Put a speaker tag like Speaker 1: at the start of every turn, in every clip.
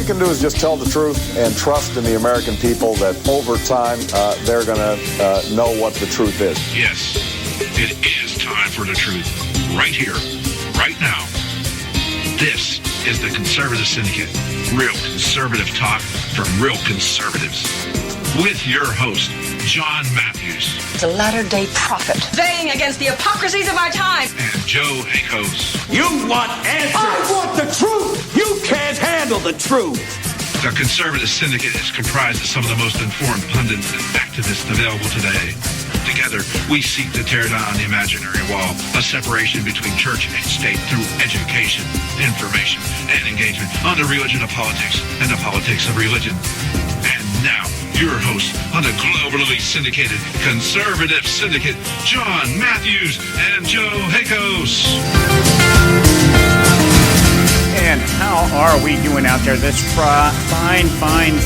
Speaker 1: you can do is just tell the truth and trust in the American people that over time they're going to know what the truth is.
Speaker 2: Yes, it is time for the truth. Right here, right now. This is the Conservative Syndicate. Real conservative talk from real conservatives. With your host, John Matthews.
Speaker 3: The latter-day prophet.
Speaker 4: Baying against the hypocrisies of our time.
Speaker 2: And Joe Akos.
Speaker 5: You want answers.
Speaker 6: I want the truth.
Speaker 5: You can't handle the truth.
Speaker 2: The Conservative Syndicate is comprised of some of the most informed pundits and activists available today. Together, we seek to tear down the imaginary wall, a separation between church and state through education, information, and engagement on the religion of politics and the politics of religion. And now, your host on the globally syndicated Conservative Syndicate, John Matthews and Joe Akos.
Speaker 7: And how are we doing out there this fine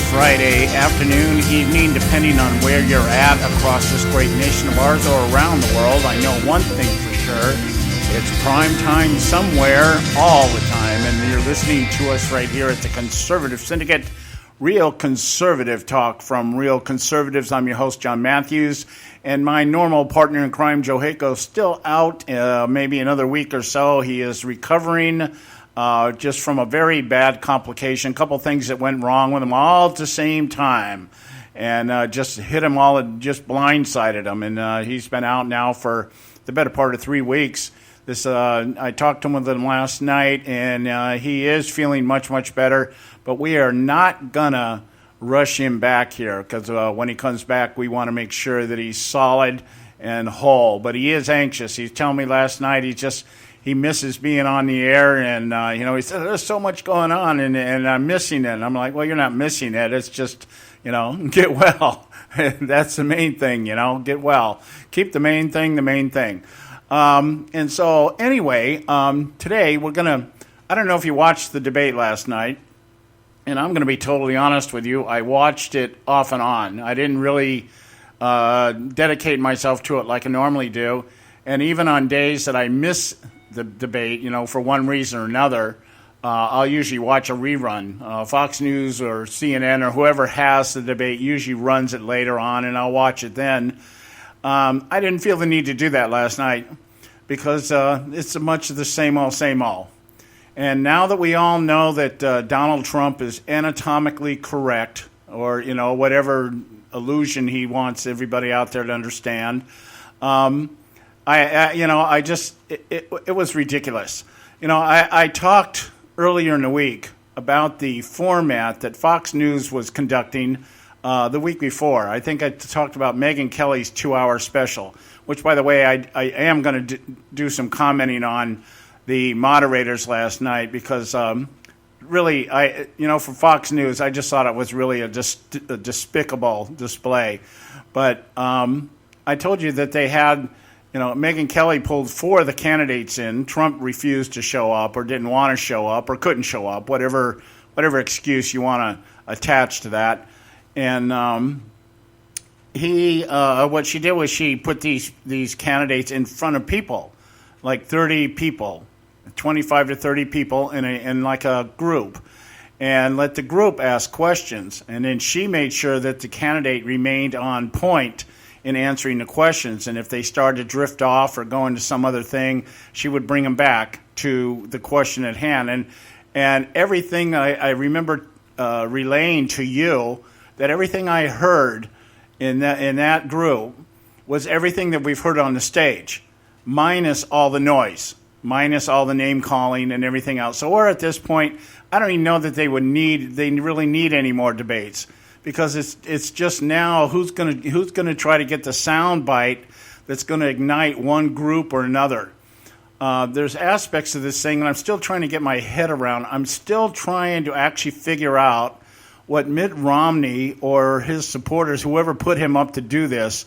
Speaker 7: Friday afternoon, evening, depending on where you're at across this great nation of ours or around the world? I know one thing for sure. It's prime time somewhere all the time. And you're listening to us right here at the Conservative Syndicate. Real conservative talk from real conservatives. I'm your host, John Matthews, and my normal partner in crime, Joe Akos, still out maybe another week or so. He is recovering just from a very bad complication, a couple things that went wrong with him all at the same time, and just hit him all, just blindsided him, and he's been out now for the better part of 3 weeks. I talked to him with him last night, and he is feeling much, much better. But we are not going to rush him back here because when he comes back, we want to make sure that he's solid and whole. But he is anxious. He's telling me last night he misses being on the air, and he said there's so much going on, and I'm missing it. And I'm like, well, you're not missing it. It's just, get well. That's the main thing, get well. Keep the main thing the main thing. And so anyway, today we're going to, I don't know if you watched the debate last night, and I'm going to be totally honest with you. I watched it off and on. I didn't really dedicate myself to it like I normally do. And even on days that I miss the debate, for one reason or another, I'll usually watch a rerun. Fox News or CNN or whoever has the debate usually runs it later on, and I'll watch it then. I didn't feel the need to do that last night because it's much of the same old. And now that we all know that Donald Trump is anatomically correct, or whatever illusion he wants everybody out there to understand, it was ridiculous. I talked earlier in the week about the format that Fox News was conducting the week before. I think I talked about Megyn Kelly's 2-hour special, which, by the way, I am going to do some commenting on the moderators last night because really, for Fox News, I just thought it was really a despicable display. But I told you that they had, Megyn Kelly pulled 4 of the candidates in. Trump refused to show up or didn't want to show up or couldn't show up, whatever excuse you want to attach to that. And what she did was she put these candidates in front of people, like 30 people, 25 to 30 people in like a group, and let the group ask questions. And then she made sure that the candidate remained on point in answering the questions. And if they started to drift off or go into some other thing, she would bring them back to the question at hand. And everything I remember relaying to you, that everything I heard in that group was everything that we've heard on the stage, minus all the noise, minus all the name calling and everything else. So we're at this point, I don't even know that they really need any more debates, because it's just now who's going to try to get the sound bite that's going to ignite one group or another. There's aspects of this thing, and I'm still trying to get my head around. I'm still trying to actually figure out what Mitt Romney or his supporters, whoever put him up to do this,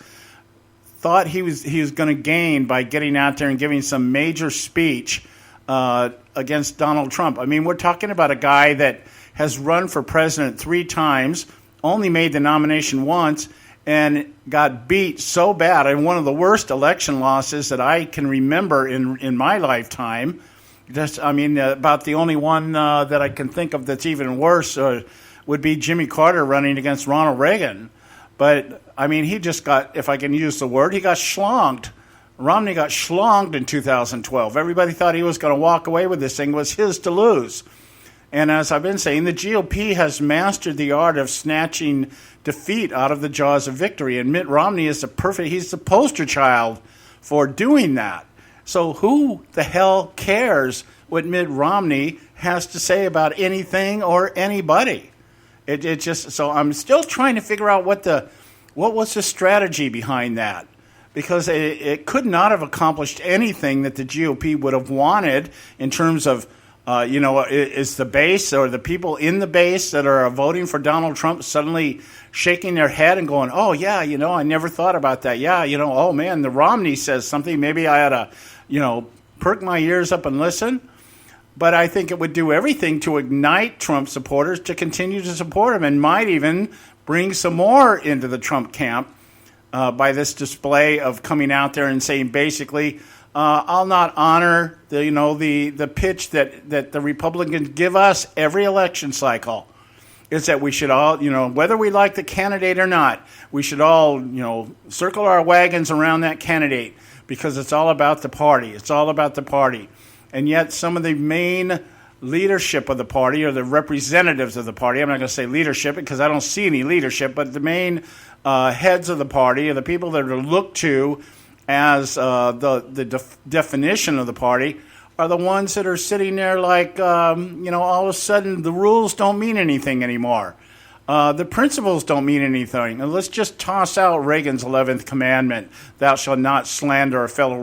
Speaker 7: thought he was going to gain by getting out there and giving some major speech against Donald Trump. I mean, we're talking about a guy that has run for president 3 times, only made the nomination once, and got beat so bad, and one of the worst election losses that I can remember in my lifetime. About the only one that I can think of that's even worse would be Jimmy Carter running against Ronald Reagan. But, he just got, if I can use the word, he got schlonged. Romney got schlonged in 2012. Everybody thought he was going to walk away with this thing. It was his to lose. And as I've been saying, the GOP has mastered the art of snatching defeat out of the jaws of victory. And Mitt Romney is he's the poster child for doing that. So who the hell cares what Mitt Romney has to say about anything or anybody? So I'm still trying to figure out what was the strategy behind that, because it could not have accomplished anything that the GOP would have wanted in terms of, is the base or the people in the base that are voting for Donald Trump suddenly shaking their head and going, oh, yeah, I never thought about that. Yeah, oh, man, the Romney says something. Maybe I ought to, perk my ears up and listen. But I think it would do everything to ignite Trump supporters to continue to support him, and might even bring some more into the Trump camp by this display of coming out there and saying basically, I'll not honor the pitch that the Republicans give us every election cycle. Is that we should all, whether we like the candidate or not, we should all, circle our wagons around that candidate because it's all about the party. It's all about the party. And yet some of the main leadership of the party, or the representatives of the party, I'm not going to say leadership because I don't see any leadership, but the main heads of the party, or the people that are looked to as the definition of the party, are the ones that are sitting there like, all of a sudden the rules don't mean anything anymore. The principles don't mean anything. And let's just toss out Reagan's 11th commandment, thou shalt not slander a fellow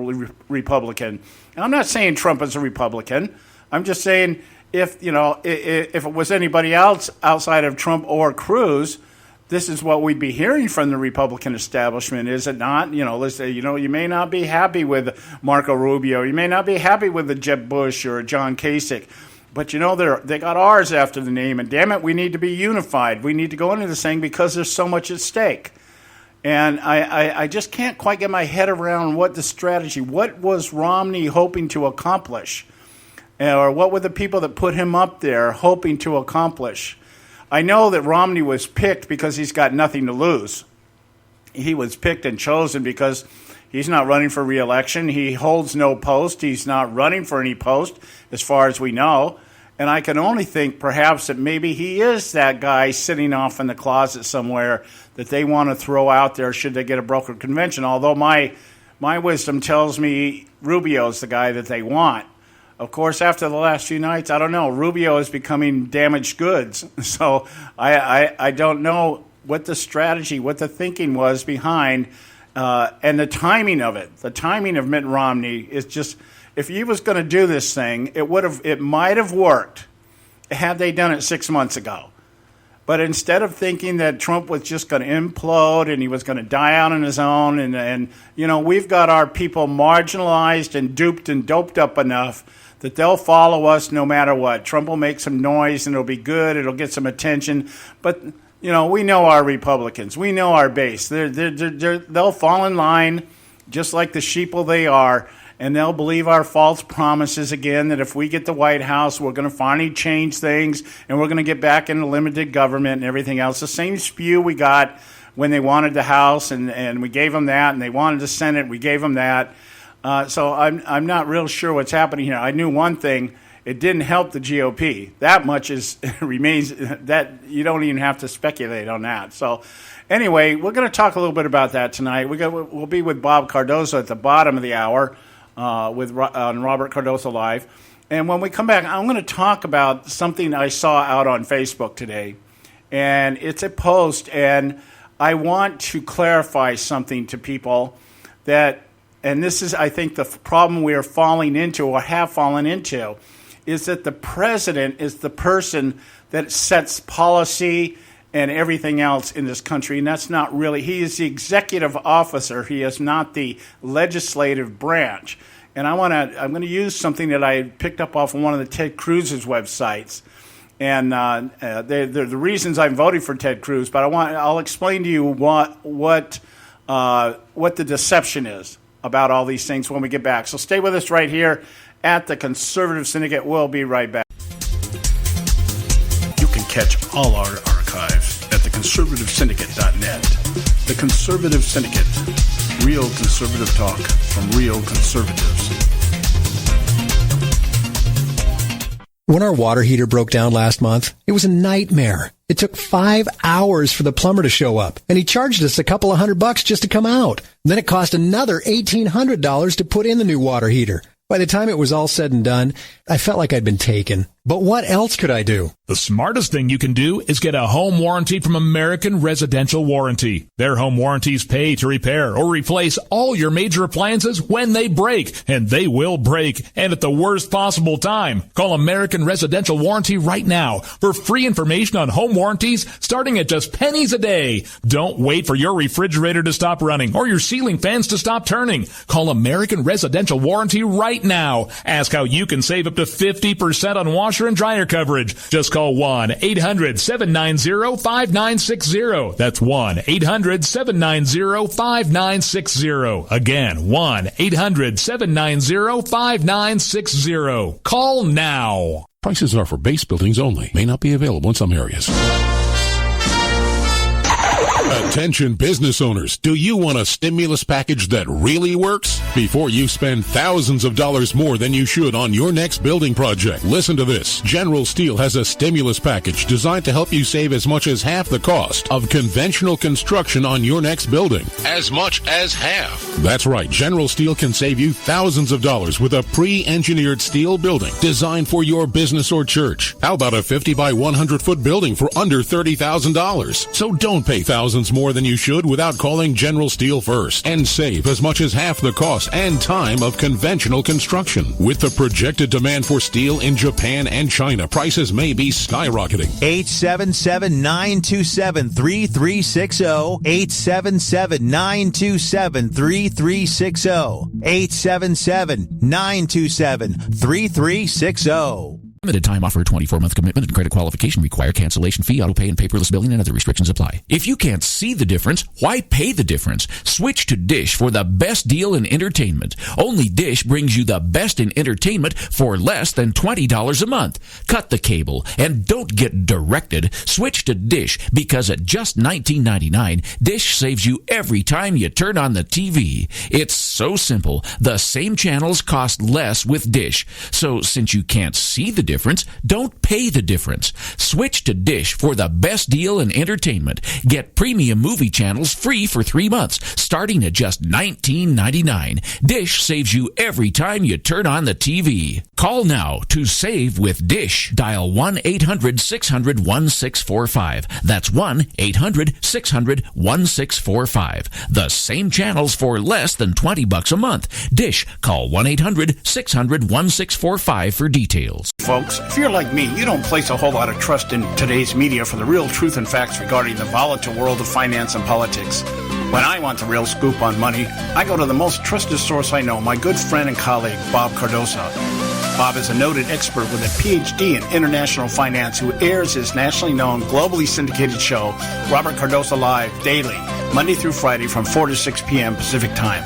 Speaker 7: Republican. And I'm not saying Trump is a Republican. I'm just saying if it was anybody else outside of Trump or Cruz, this is what we'd be hearing from the Republican establishment, is it not? Let's say, you may not be happy with Marco Rubio. You may not be happy with a Jeb Bush or a John Kasich. But, they got ours after the name. And damn it, we need to be unified. We need to go into this thing because there's so much at stake. And I just can't quite get my head around what the strategy, what was Romney hoping to accomplish? Or what were the people that put him up there hoping to accomplish? I know that Romney was picked because he's got nothing to lose. He was picked and chosen because he's not running for re-election. He holds no post. He's not running for any post, as far as we know. And I can only think perhaps that maybe he is that guy sitting off in the closet somewhere that they want to throw out there should they get a broker convention. Although my wisdom tells me Rubio's the guy that they want. Of course, after the last few nights, I don't know. Rubio is becoming damaged goods. So I don't know what the strategy, what the thinking was behind and the timing of it. The timing of Mitt Romney is just, if he was going to do this thing, it might have worked had they done it 6 months ago. But instead of thinking that Trump was just going to implode and he was going to die out on his own, and we've got our people marginalized and duped and doped up enough that they'll follow us no matter what. Trump will make some noise and it'll be good. It'll get some attention. But, we know our Republicans. We know our base. They'll fall in line just like the sheeple they are, and they'll believe our false promises again that if we get the White House, we're going to finally change things and we're going to get back into limited government and everything else. The same spew we got when they wanted the House and we gave them that, and they wanted the Senate, we gave them that. So I'm not real sure what's happening here. I knew one thing: it didn't help the GOP. That much remains. That you don't even have to speculate on that. So anyway, we're going to talk a little bit about that tonight. We'll be with Bob Cardoso at the bottom of the hour on Robert Cardoso Live, and when we come back, I'm going to talk about something I saw out on Facebook today, and it's a post, and I want to clarify something to people that. And this is, I think, the problem we are falling into or have fallen into, is that the president is the person that sets policy and everything else in this country. And that's not really, he is the executive officer. He is not the legislative branch. And I'm going to use something that I picked up off of one of the Ted Cruz's websites. And they're the reasons I'm voting for Ted Cruz. But I'll explain to you what the deception is about all these things when we get back. So stay with us right here, at the Conservative Syndicate. We'll be right back.
Speaker 6: You can catch all our archives at theconservativesyndicate.net. The Conservative Syndicate. Real conservative talk from real conservatives.
Speaker 8: When our water heater broke down last month, it was a nightmare. It took 5 hours for the plumber to show up, and he charged us a couple of $100 just to come out. And then it cost another $1,800 to put in the new water heater. By the time it was all said and done, I felt like I'd been taken. But what else could I do?
Speaker 9: The smartest thing you can do is get a home warranty from American Residential Warranty. Their home warranties pay to repair or replace all your major appliances when they break, and they will break, and at the worst possible time. Call American Residential Warranty right now for free information on home warranties starting at just pennies a day. Don't wait for your refrigerator to stop running or your ceiling fans to stop turning. Call American Residential Warranty right now. Ask how you can save up to 50% on washer and dryer coverage. Just call 1-800-790-5960. That's 1-800-790-5960. Again, 1-800-790-5960. Call now.
Speaker 10: Prices are for base buildings only. May not be available in some areas. Attention business owners, do you want a stimulus package that really works? Before you spend thousands of dollars more than you should on your next building project, listen to this. General Steel has a stimulus package designed to help you save as much as half the cost of conventional construction on your next building. As much as half. That's right. General Steel can save you thousands of dollars with a pre-engineered steel building designed for your business or church. How about a 50 by 100 foot building for under $30,000? So don't pay thousands more than you should without calling General Steel first and save as much as half the cost and time of conventional construction. With the projected demand for steel in Japan and China, prices may be skyrocketing.
Speaker 11: 877-927-3360. 877-927-3360. 877-927-3360.
Speaker 12: Limited time offer, 24-month commitment and credit qualification require cancellation fee, auto pay, and paperless billing, and other restrictions apply. If you can't see the difference, why pay the difference? Switch to Dish for the best deal in entertainment. Only Dish brings you the best in entertainment for less than $20 a month. Cut the cable and don't get directed. Switch to Dish because at just $19.99, Dish saves you every time you turn on the TV. It's so simple. The same channels cost less with Dish. So since you can't see the difference, don't pay the difference. Switch to Dish for the best deal in entertainment. Get premium movie channels free for 3 months, starting at just $19.99. Dish saves you every time you turn on the TV. Call now to save with Dish. Dial 1-800-600-1645. That's 1-800-600-1645. The same channels for less than $20 a month. Dish. Call 1-800-600-1645 for details.
Speaker 6: Folks, if you're like me, you don't place a whole lot of trust in today's media for the real truth and facts regarding the volatile world of finance and politics. When I want the real scoop on money, I go to the most trusted source I know, my good friend and colleague, Bob Cardoso. Bob is a noted expert with a PhD in international finance who airs his nationally known, globally syndicated show, Robert Cardoso Live, daily, Monday through Friday from 4 to 6 p.m. Pacific Time.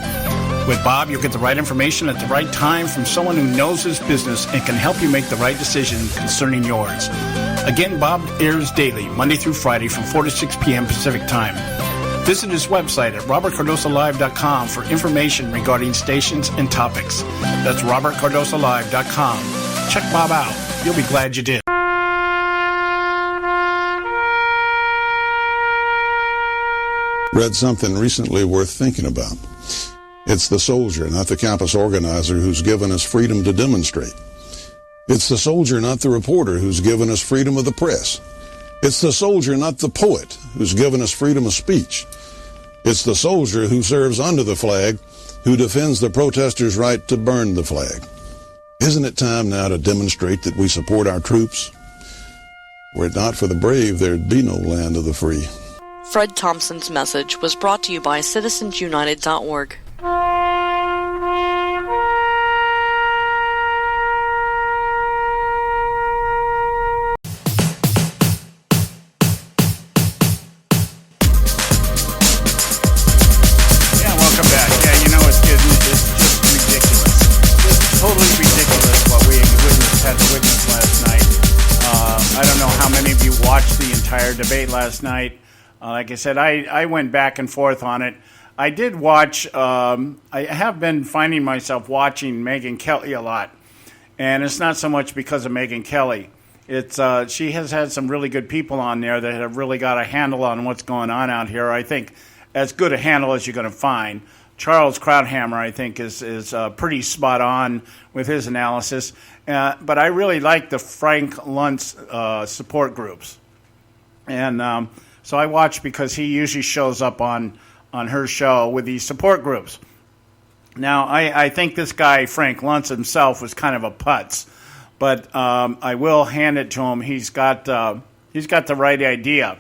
Speaker 6: With Bob, you'll get the right information at the right time from someone who knows his business and can help you make the right decision concerning yours. Again, Bob airs daily, Monday through Friday from 4 to 6 p.m. Pacific Time. Visit his website at robertcardosolive.com for information regarding stations and topics. That's robertcardosolive.com. Check Bob out. You'll be glad you did.
Speaker 13: Read something recently worth thinking about. It's the soldier, not the campus organizer, who's given us freedom to demonstrate. It's the soldier, not the reporter, who's given us freedom of the press. It's the soldier, not the poet, who's given us freedom of speech. It's the soldier who serves under the flag, who defends the protesters' right to burn the flag. Isn't it time now to demonstrate that we support our troops? Were it not for the brave, there'd be no land of the free.
Speaker 14: Fred Thompson's message was brought to you by citizensunited.org.
Speaker 7: Welcome back. Yeah, you know it's just ridiculous. Just totally ridiculous entire debate last night. Like I said, I went back and forth on it. I did watch, I have been finding myself watching Megyn Kelly a lot. And it's not so much because of Megyn Kelly. It's she has had some really good people on there that have really got a handle on what's going on out here. I think as good a handle as you're going to find. Charles Krauthammer, I think, is pretty spot on with his analysis. But I really like the Frank Luntz support groups. And so I watch because he usually shows up on her show with these support groups. Now, I think this guy, Frank Luntz himself, was kind of a putz. But I will hand it to him. He's got the right idea.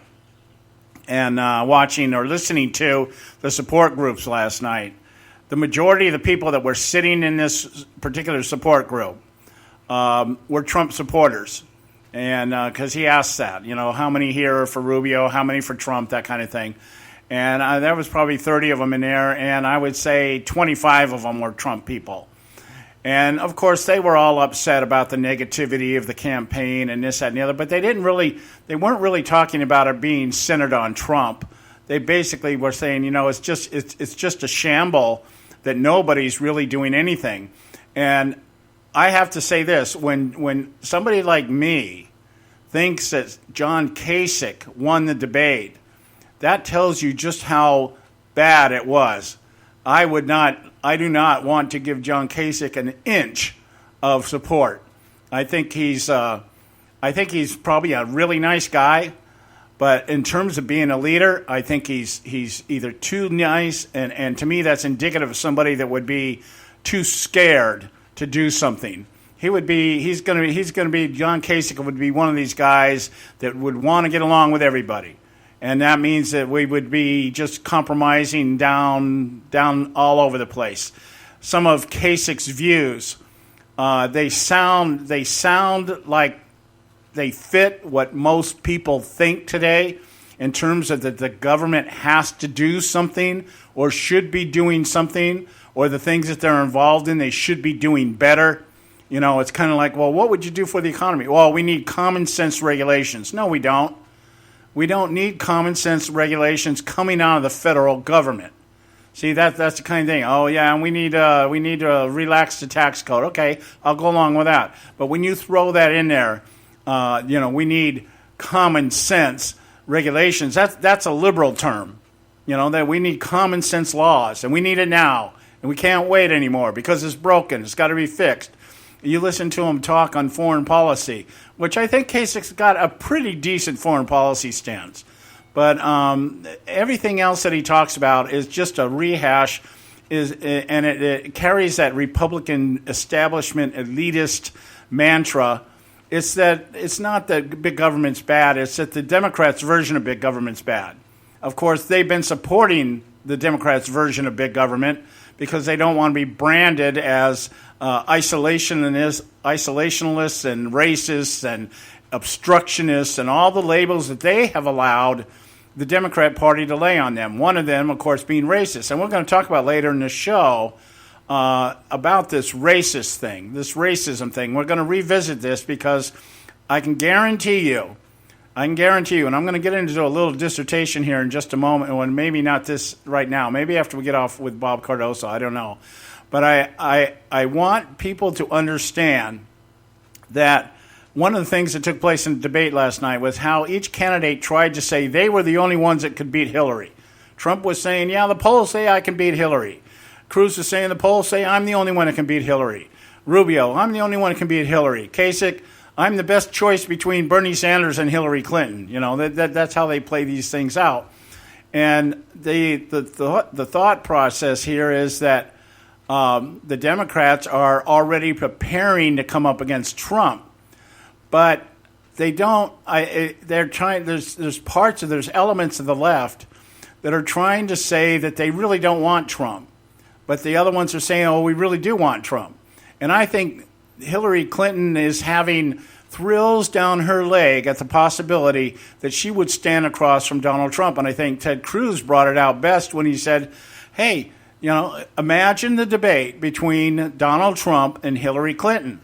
Speaker 7: And watching or listening to the support groups last night, the majority of the people that were sitting in this particular support group were Trump supporters. And because he asked that, how many here are for Rubio, how many for Trump, that kind of thing. And there was probably 30 of them in there, and I would say 25 of them were Trump people. And, of course, they were all upset about the negativity of the campaign and this, that, and the other, but they weren't really talking about it being centered on Trump. They basically were saying, it's just a shamble that nobody's really doing anything. And I have to say this, when somebody like me thinks that John Kasich won the debate, that tells you just how bad it was. I do not want to give John Kasich an inch of support. I think he's probably a really nice guy, but in terms of being a leader, I think he's either too nice, and to me that's indicative of somebody that would be too scared to do something. John Kasich would be one of these guys that would want to get along with everybody. And that means that we would be just compromising down all over the place. Some of Kasich's views, they sound like they fit what most people think today in terms of that the government has to do something or should be doing something, or the things that they're involved in, they should be doing better. It's kind of like, well, what would you do for the economy? Well, we need common sense regulations. No, we don't. We don't need common sense regulations coming out of the federal government. See, that's the kind of thing. Oh yeah, and we need to relax the tax code. Okay, I'll go along with that. But when you throw that in there, we need common sense regulations. That's a liberal term. That we need common sense laws, and we need it now, and we can't wait anymore because it's broken. It's got to be fixed. You listen to him talk on foreign policy, which I think Kasich's got a pretty decent foreign policy stance. But everything else that he talks about is just a rehash, and it carries that Republican establishment elitist mantra. It's not that big government's bad, it's that the Democrats' version of big government's bad. Of course, they've been supporting the Democrats' version of big government because they don't want to be branded as isolationists and racists and obstructionists and all the labels that they have allowed the Democrat Party to lay on them. One of them, of course, being racist. And we're going to talk about later in the show about this racist thing, this racism thing. We're going to revisit this because I can guarantee you, and I'm going to get into a little dissertation here in just a moment, and maybe not this right now, maybe after we get off with Bob Cardoso, I don't know. But I want people to understand that one of the things that took place in the debate last night was how each candidate tried to say they were the only ones that could beat Hillary. Trump was saying, yeah, the polls say I can beat Hillary. Cruz was saying the polls say I'm the only one that can beat Hillary. Rubio, I'm the only one that can beat Hillary. Kasich, I'm the best choice between Bernie Sanders and Hillary Clinton. That's how they play these things out. And the thought process here is that the Democrats are already preparing to come up against Trump, but they don't. They're trying. There's elements of the left that are trying to say that they really don't want Trump, but the other ones are saying, "Oh, we really do want Trump." And I think Hillary Clinton is having thrills down her leg at the possibility that she would stand across from Donald Trump. And I think Ted Cruz brought it out best when he said, "Hey, imagine the debate between Donald Trump and Hillary Clinton.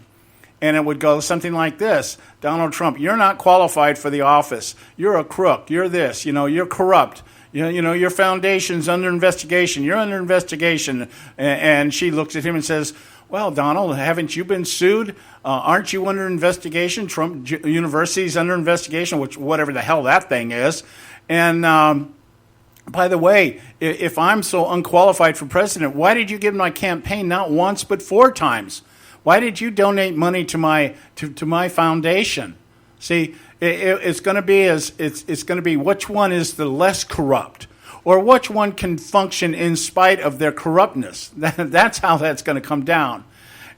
Speaker 7: And it would go something like this: Donald Trump, you're not qualified for the office. You're a crook. You're this. You're corrupt. Your foundation's under investigation. You're under investigation. And she looks at him and says, well, Donald, haven't you been sued? Aren't you under investigation? Trump University's under investigation, which whatever the hell that thing is. And by the way, if I'm so unqualified for president, why did you give my campaign not once but 4 times? Why did you donate money to my foundation? See, it's going to be it's going to be which one is the less corrupt, or which one can function in spite of their corruptness. That's how that's going to come down.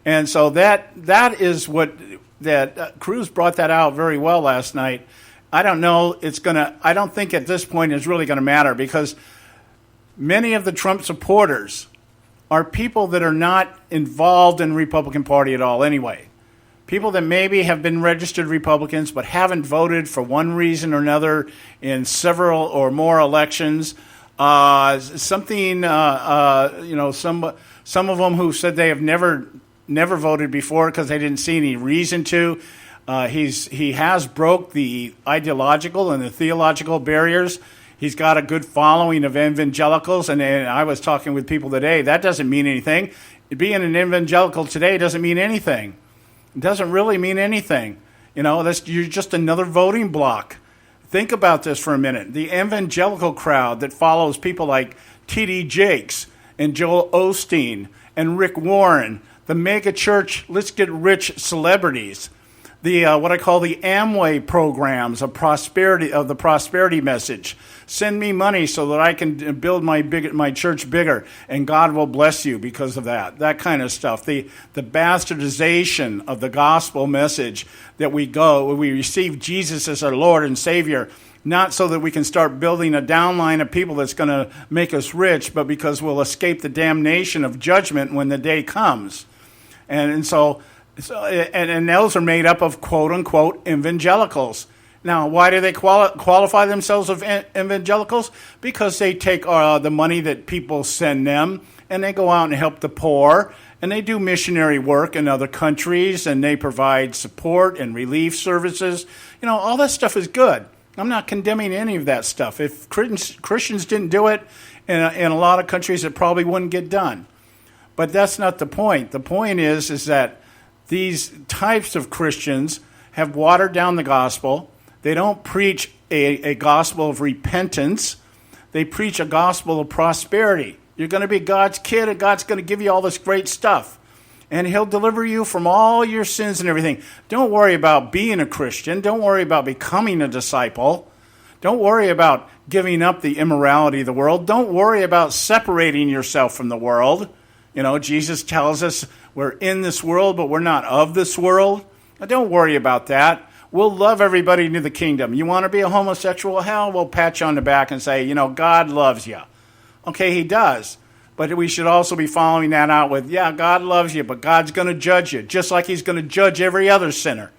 Speaker 7: And so that is what Cruz brought that out very well last night. I don't know. I don't think at this point it's really going to matter, because many of the Trump supporters are people that are not involved in the Republican Party at all anyway. People that maybe have been registered Republicans but haven't voted for one reason or another in several or more elections. Some of them who said they have never voted before because they didn't see any reason to. He has broke the ideological and the theological barriers. He's got a good following of evangelicals, and I was talking with people today. That doesn't mean anything. Being an evangelical today doesn't mean anything. It doesn't really mean anything. You're just another voting bloc. Think about this for a minute. The evangelical crowd that follows people like T.D. Jakes and Joel Osteen and Rick Warren, the mega church, let's get rich celebrities, the what I call the Amway programs of the prosperity message. Send me money so that I can build my church bigger, and God will bless you because of that. That kind of stuff. The bastardization of the gospel message that we receive Jesus as our Lord and Savior, not so that we can start building a downline of people that's going to make us rich, but because we'll escape the damnation of judgment when the day comes. And so those are made up of quote-unquote evangelicals. Now, why do they qualify themselves as evangelicals? Because they take the money that people send them, and they go out and help the poor, and they do missionary work in other countries, and they provide support and relief services. All that stuff is good. I'm not condemning any of that stuff. If Christians didn't do it, in a lot of countries, it probably wouldn't get done. But that's not the point. The point is that these types of Christians have watered down the gospel. They don't preach a gospel of repentance. They preach a gospel of prosperity. You're going to be God's kid, and God's going to give you all this great stuff. And he'll deliver you from all your sins and everything. Don't worry about being a Christian. Don't worry about becoming a disciple. Don't worry about giving up the immorality of the world. Don't worry about separating yourself from the world. Jesus tells us we're in this world, but we're not of this world. Now, don't worry about that. We'll love everybody into the kingdom. You want to be a homosexual? Hell, we'll pat you on the back and say, God loves you. Okay, he does. But we should also be following that out with, God loves you, but God's going to judge you, just like he's going to judge every other sinner.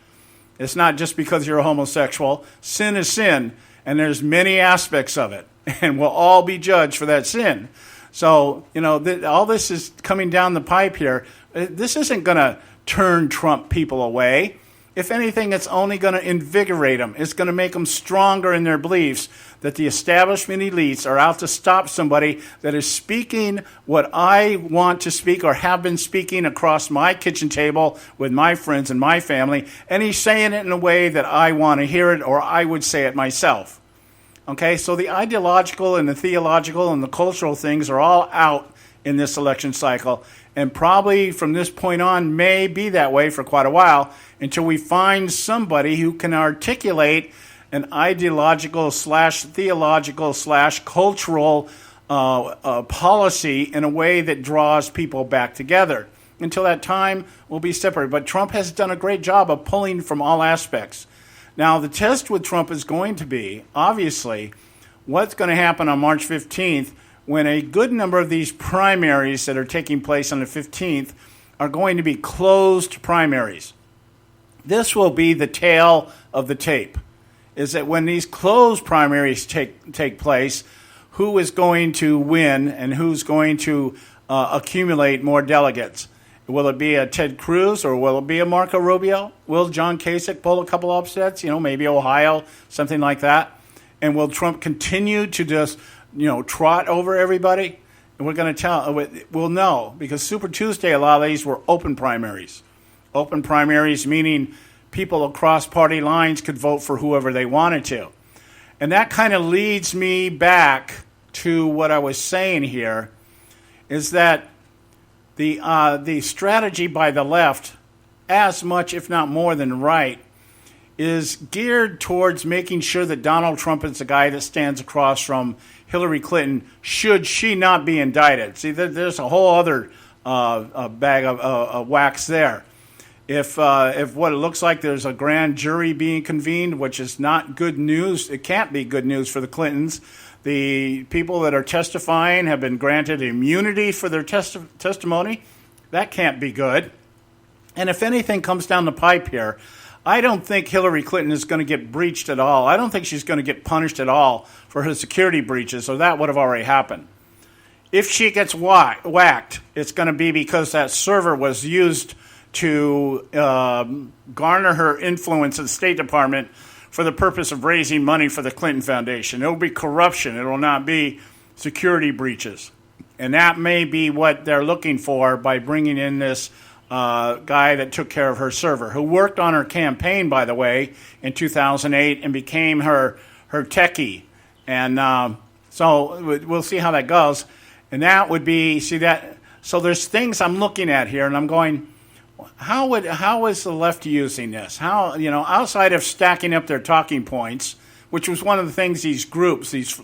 Speaker 7: It's not just because you're a homosexual. Sin is sin, and there's many aspects of it, and we'll all be judged for that sin. So, all this is coming down the pipe here. This isn't going to turn Trump people away. If anything, it's only going to invigorate them. It's going to make them stronger in their beliefs that the establishment elites are out to stop somebody that is speaking what I want to speak or have been speaking across my kitchen table with my friends and my family, and he's saying it in a way that I want to hear it, or I would say it myself. Okay, so the ideological and the theological and the cultural things are all out in this election cycle, and probably from this point on may be that way for quite a while until we find somebody who can articulate an ideological / theological / cultural policy in a way that draws people back together. Until that time, we'll be separate. But Trump has done a great job of pulling from all aspects. Now, the test with Trump is going to be, obviously, what's going to happen on March 15th when a good number of these primaries that are taking place on the 15th are going to be closed primaries. This will be the tail of the tape, is that when these closed primaries take place, who is going to win and who's going to accumulate more delegates. Will it be a Ted Cruz or will it be a Marco Rubio? Will John Kasich pull a couple upsets? Maybe Ohio, something like that. And will Trump continue to just, trot over everybody? And we're going to we'll know, because Super Tuesday, a lot of these were open primaries. Open primaries meaning people across party lines could vote for whoever they wanted to. And that kind of leads me back to what I was saying here, is that the strategy by the left, as much, if not more than right, is geared towards making sure that Donald Trump is the guy that stands across from Hillary Clinton should she not be indicted. See, there's a whole other bag of wax there. If what it looks like there's a grand jury being convened, which is not good news, it can't be good news for the Clintons. The people that are testifying have been granted immunity for their testimony. That can't be good. And if anything comes down the pipe here, I don't think Hillary Clinton is going to get breached at all. I don't think she's going to get punished at all for her security breaches, or that would have already happened. If she gets whacked, it's going to be because that server was used to garner her influence in the State Department for the purpose of raising money for the Clinton Foundation. It will be corruption. It will not be security breaches. And that may be what they're looking for by bringing in this guy that took care of her server, who worked on her campaign, by the way, in 2008 and became her techie. And so we'll see how that goes. And that would be, so there's things I'm looking at here, and I'm going, how is the left using this? How, outside of stacking up their talking points, which was one of the things these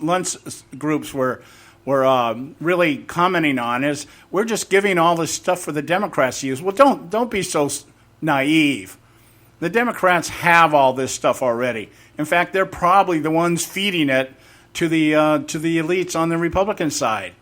Speaker 7: lunch groups were really commenting on, is we're just giving all this stuff for the Democrats to use. Well, don't be so naive. The Democrats have all this stuff already. In fact, they're probably the ones feeding it to the elites on the Republican side.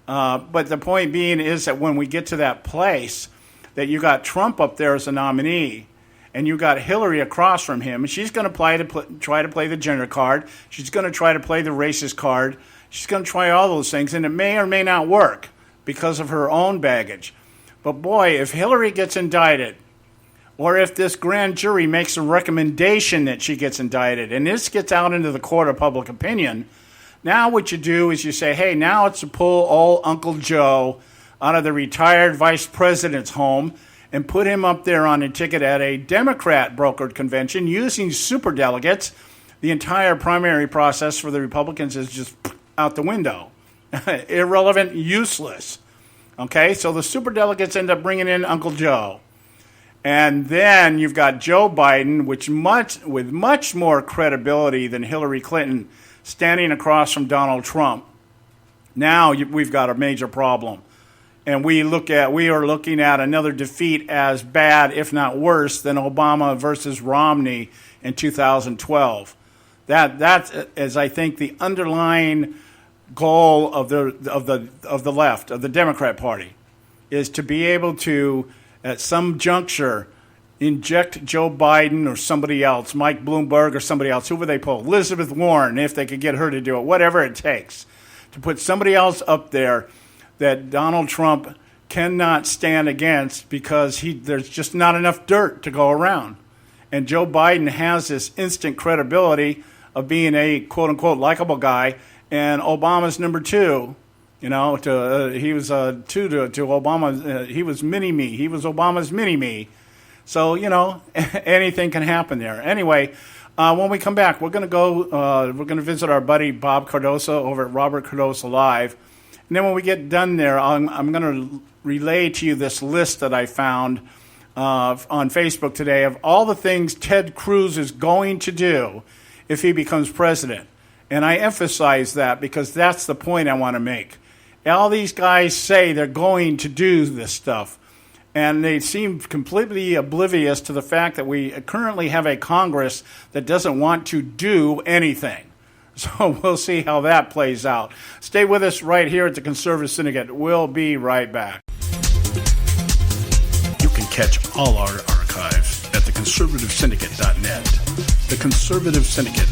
Speaker 7: But the point being is that when we get to that place, that you got Trump up there as a nominee, and you got Hillary across from him, and she's going to try to play the gender card. She's going to try to play the racist card. She's going to try all those things, and it may or may not work because of her own baggage. But boy, if Hillary gets indicted, or if this grand jury makes a recommendation that she gets indicted, and this gets out into the court of public opinion, now what you do is you say, hey, now it's to pull old Uncle Joe out of the retired vice president's home and put him up there on a ticket at a Democrat-brokered convention using superdelegates. The entire primary process for the Republicans is just out the window. Irrelevant, useless. Okay, so the superdelegates end up bringing in Uncle Joe. And then you've got Joe Biden, with much more credibility than Hillary Clinton, standing across from Donald Trump. Now we've got a major problem. And we are looking at another defeat as bad, if not worse, than Obama versus Romney in 2012. That is, I think, the underlying goal of the left, of the Democrat Party, is to be able to, at some juncture, inject Joe Biden or somebody else, Mike Bloomberg or somebody else, who would they pull? Elizabeth Warren, if they could get her to do it, whatever it takes, to put somebody else up there that Donald Trump cannot stand against, because there's just not enough dirt to go around. And Joe Biden has this instant credibility of being a quote-unquote likable guy, and Obama's number two. He was two to Obama. He was mini-me. He was Obama's mini-me. So, anything can happen there. Anyway, when we come back, we're going to visit our buddy Bob Cardoso over at Robert Cardoso Live. And then when we get done there, I'm going to relay to you this list that I found on Facebook today of all the things Ted Cruz is going to do if he becomes president. And I emphasize that because that's the point I want to make. All these guys say they're going to do this stuff, and they seem completely oblivious to the fact that we currently have a Congress that doesn't want to do anything. So we'll see how that plays out. Stay with us right here at the Conservative Syndicate. We'll be right back.
Speaker 6: You can catch all our archives at theconservativesyndicate.net. The Conservative Syndicate.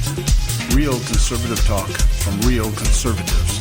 Speaker 6: Real conservative talk from real conservatives.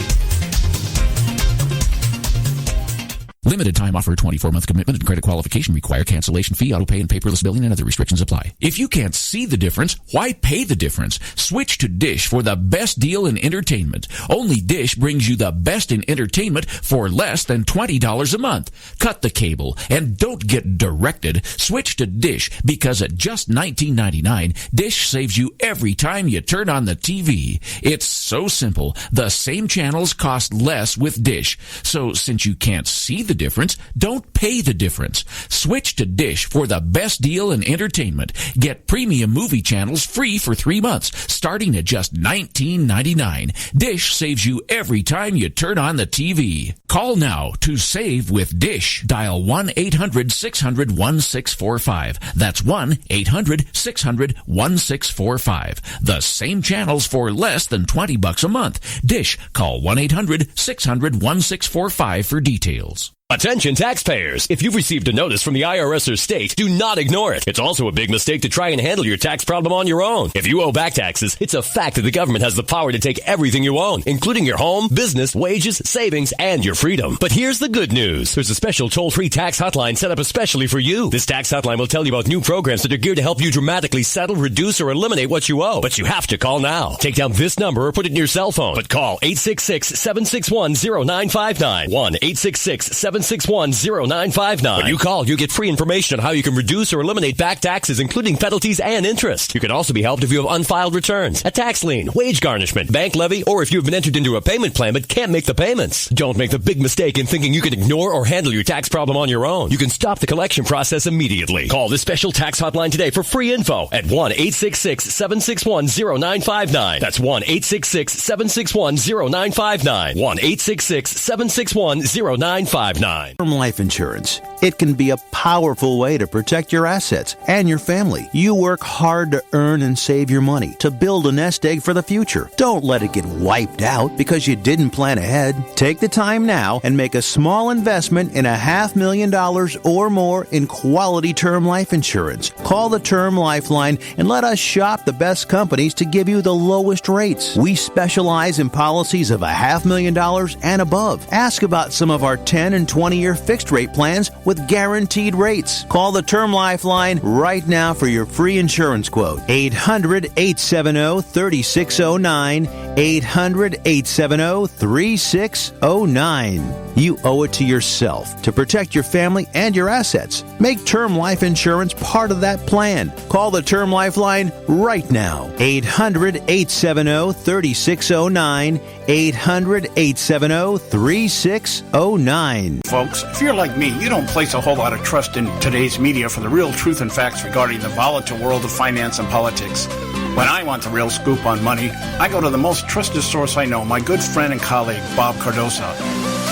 Speaker 12: Limited time offer, 24-month commitment and credit qualification require. Cancellation fee, auto pay, and paperless billing and other restrictions apply. If you can't see the difference, why pay the difference? Switch to Dish for the best deal in entertainment. Only Dish brings you the best in entertainment for less than $20 a month. Cut the cable and don't get directed. Switch to Dish because at just $19.99, Dish saves you every time you turn on the TV. It's so simple. The same channels cost less with Dish. So since you can't see the difference, don't pay the difference. Switch to Dish for the best deal in entertainment. Get premium movie channels free for 3 months, starting at just $19.99. Dish saves you every time you turn on the TV. Call now to save with Dish. Dial 1-800-600-1645. That's 1-800-600-1645. The same channels for less than $20 a month. Dish. Call 1-800-600-1645 for details.
Speaker 15: Attention taxpayers! If you've received a notice from the IRS or state, do not ignore it. It's also a big mistake to try and handle your tax problem on your own. If you owe back taxes, it's a fact that the government has the power to take everything you own, including your home, business, wages, savings, and your freedom. But here's the good news. There's a special toll-free tax hotline set up especially for you. This tax hotline will tell you about new programs that are geared to help you dramatically settle, reduce, or eliminate what you owe. But you have to call now. Take down this number or put it in your cell phone. But call 866-761-0959. 1-866-761-0959. When you call, you get free information on how you can reduce or eliminate back taxes, including penalties and interest. You can also be helped if you have unfiled returns, a tax lien, wage garnishment, bank levy, or if you've been entered into a payment plan but can't make the payments. Don't make the big mistake in thinking you can ignore or handle your tax problem on your own. You can stop the collection process immediately. Call this special tax hotline today for free info at 1-866-761-0959. That's 1-866-761-0959. 1-866-761-0959.
Speaker 11: Term life insurance. It can be a powerful way to protect your assets and your family. You work hard to earn and save your money to build a nest egg for the future. Don't let it get wiped out because you didn't plan ahead. Take the time now and make a small investment in $500,000 or more in quality term life insurance. Call the Term Lifeline and let us shop the best companies to give you the lowest rates. We specialize in policies of $500,000 and above. Ask about some of our 10 and 20-year fixed rate plans with guaranteed rates. Call the Term Lifeline right now for your free insurance quote. 800-870-3609. 800-870-3609. You owe it to yourself to protect your family and your assets. Make term life insurance part of that plan. Call the Term Lifeline right now. 800-870-3609. 800-870-3609.
Speaker 6: Folks, if you're like me, you don't place a whole lot of trust in today's media for the real truth and facts regarding the volatile world of finance and politics. When I want the real scoop on money, I go to the most trusted source I know, my good friend and colleague, Bob Cardoso.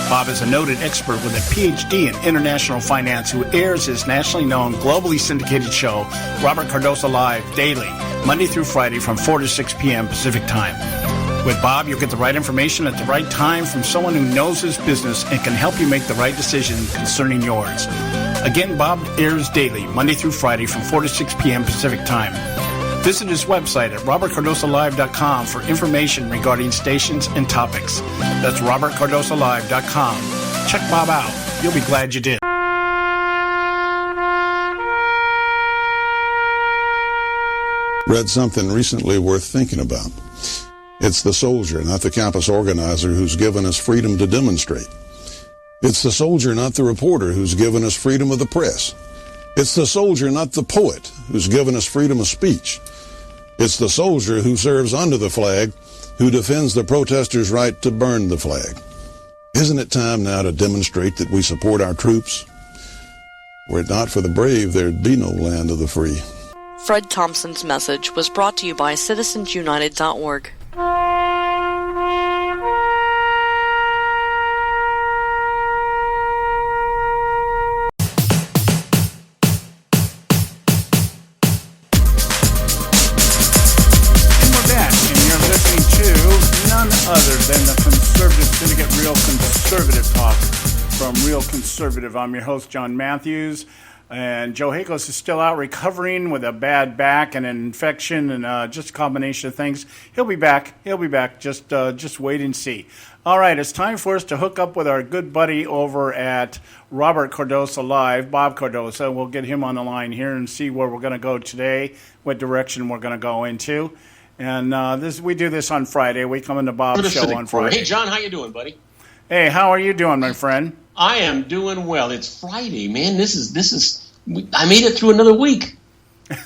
Speaker 6: Bob is a noted expert with a PhD in international finance who airs his nationally known, globally syndicated show, Robert Cardoso Live, daily, Monday through Friday from 4 to 6 p.m. Pacific Time. With Bob, you'll get the right information at the right time from someone who knows his business and can help you make the right decision concerning yours. Again, Bob airs daily, Monday through Friday from 4 to 6 p.m. Pacific Time. Visit his website at robertcardosolive.com for information regarding stations and topics. That's robertcardosolive.com. Check Bob out. You'll be glad you did.
Speaker 13: Read something recently worth thinking about. It's the soldier, not the campus organizer, who's given us freedom to demonstrate. It's the soldier, not the reporter, who's given us freedom of the press. It's the soldier, not the poet, who's given us freedom of speech. It's the soldier who serves under the flag, who defends the protesters' right to burn the flag. Isn't it time now to demonstrate that we support our troops? Were it not for the brave, there'd be no land of the free.
Speaker 14: Fred Thompson's message was brought to you by citizensunited.org.
Speaker 7: Other than the Conservative Syndicate, Real Conservative Talk from Real Conservative. I'm your host, John Matthews. And Joe Hakos is still out recovering with a bad back and an infection and just a combination of things. He'll be back. Just wait and see. All right, it's time for us to hook up with our good buddy over at Robert Cardosa Live, Bob Cardosa. We'll get him on the line here and see where we're going to go today, what direction we're going to go into. And we do this on Friday. We come into Bob's show on Friday.
Speaker 16: Hey, John, how you doing, buddy?
Speaker 7: Hey, how are you doing, my friend?
Speaker 16: I am doing well. It's Friday, man. This is. I made it through another week.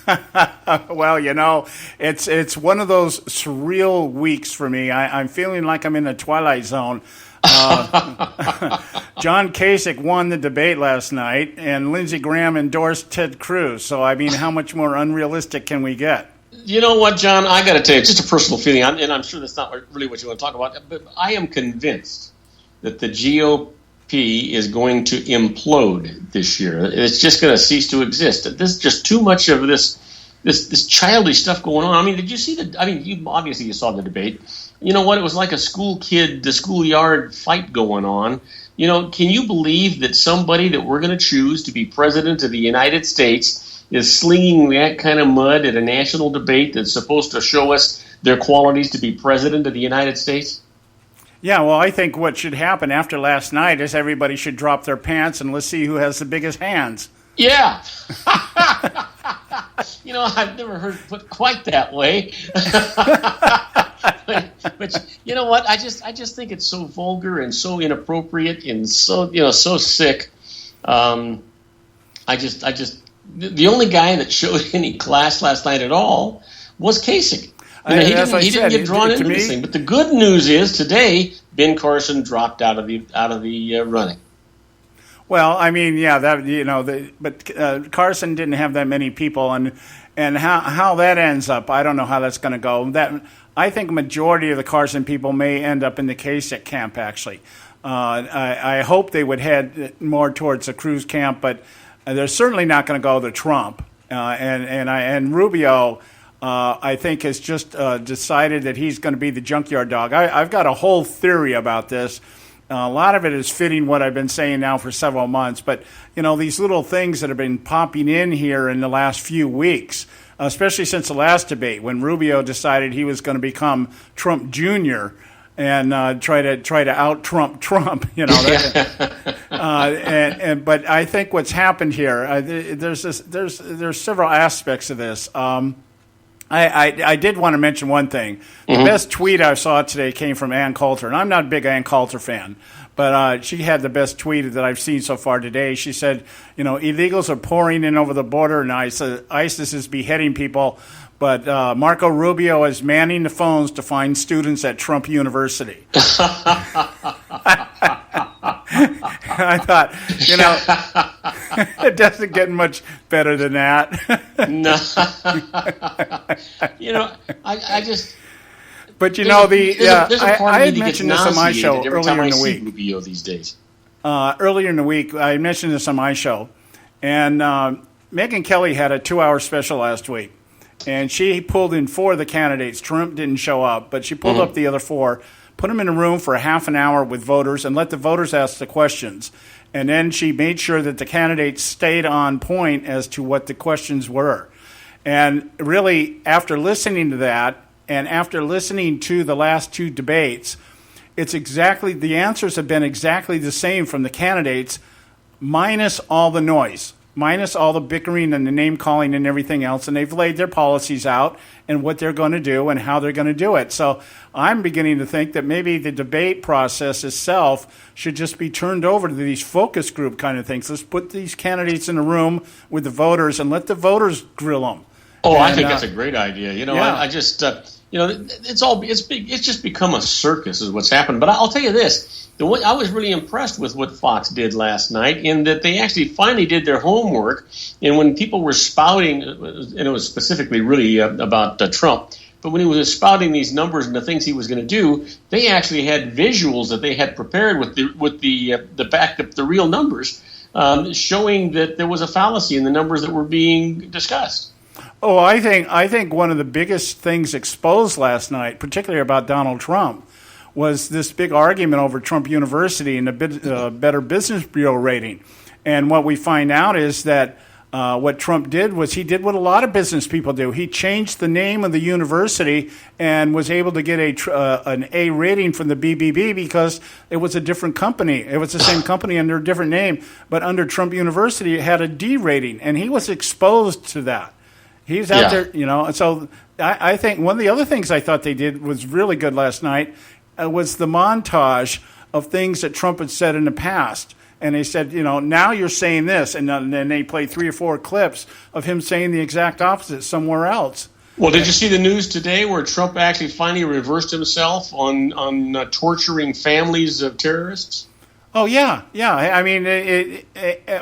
Speaker 7: Well, it's one of those surreal weeks for me. I'm feeling like I'm in the Twilight Zone. John Kasich won the debate last night, and Lindsey Graham endorsed Ted Cruz. So, I mean, how much more unrealistic can we get?
Speaker 16: You know what, John? I got to tell you, it's just a personal feeling, and I'm sure that's not really what you want to talk about, but I am convinced that the GOP is going to implode this year. It's just going to cease to exist. There's just too much of this childish stuff going on. I mean, did you see you saw the debate. You know what? It was like a the schoolyard fight going on. You know, can you believe that somebody that we're going to choose to be president of the United States is slinging that kind of mud at a national debate that's supposed to show us their qualities to be president of the United States?
Speaker 7: Yeah, well, I think what should happen after last night is everybody should drop their pants and let's see who has the biggest hands.
Speaker 16: Yeah. I've never heard it put quite that way. but you know what? I just think it's so vulgar and so inappropriate and so so sick. The only guy that showed any class last night at all was Kasich. He didn't get drawn into this thing. But the good news is today, Ben Carson dropped out of the running.
Speaker 7: Well, I mean, yeah, but Carson didn't have that many people, and how that ends up, I don't know how that's going to go. I think majority of the Carson people may end up in the Kasich camp. Actually, I hope they would head more towards the Cruz camp, but they're certainly not going to go to Trump. And Rubio, I think, has just decided that he's going to be the junkyard dog. I've got a whole theory about this. A lot of it is fitting what I've been saying now for several months. But, these little things that have been popping in here in the last few weeks, especially since the last debate when Rubio decided he was going to become Trump Jr., and try to out Trump, but I think what's happened here, there's several aspects of this. I did want to mention one thing. The best tweet I saw today came from Ann Coulter, and I'm not a big Ann Coulter fan, but she had the best tweet that I've seen so far today. She said, illegals are pouring in over the border, and ISIS is beheading people. But Marco Rubio is manning the phones to find students at Trump University. I thought, it doesn't get much better than that.
Speaker 16: No. I just...
Speaker 7: But, I had mentioned this on my show earlier in the week.
Speaker 16: Rubio these days.
Speaker 7: Earlier in the week, I mentioned this on my show. And Megyn Kelly had a 2-hour special last week. And she pulled in 4 of the candidates. Trump didn't show up, but she pulled up the other 4, put them in a room for a half an hour with voters, and let the voters ask the questions. And then she made sure that the candidates stayed on point as to what the questions were. And really, after listening to that, and after listening to the last 2 debates, the answers have been exactly the same from the candidates, minus all the noise. Minus all the bickering and the name-calling and everything else, and they've laid their policies out and what they're going to do and how they're going to do it. So I'm beginning to think that maybe the debate process itself should just be turned over to these focus group kind of things. Let's put these candidates in a room with the voters and let the voters grill them.
Speaker 16: Oh, I think that's a great idea. I just, it's just become a circus is what's happened. But I'll tell you this. I was really impressed with what Fox did last night in that they actually finally did their homework. And when people were spouting, and it was specifically really about Trump, but when he was spouting these numbers and the things he was going to do, they actually had visuals that they had prepared with the back up the real numbers, showing that there was a fallacy in the numbers that were being discussed.
Speaker 7: Oh, I think one of the biggest things exposed last night, particularly about Donald Trump, was this big argument over Trump University and the Better Business Bureau rating. And what we find out is that What Trump did was he did what a lot of business people do. He changed the name of the university and was able to get an A rating from the BBB because it was a different company. It was the same company under a different name, but under Trump University, it had a D rating, and he was exposed to that. He's out there, and so I think one of the other things I thought they did was really good last night was the montage of things that Trump had said in the past. And they said, now you're saying this, and then they played 3 or 4 clips of him saying the exact opposite somewhere else.
Speaker 16: Well, did you see the news today where Trump actually finally reversed himself on torturing families of terrorists?
Speaker 7: Oh, yeah. I mean,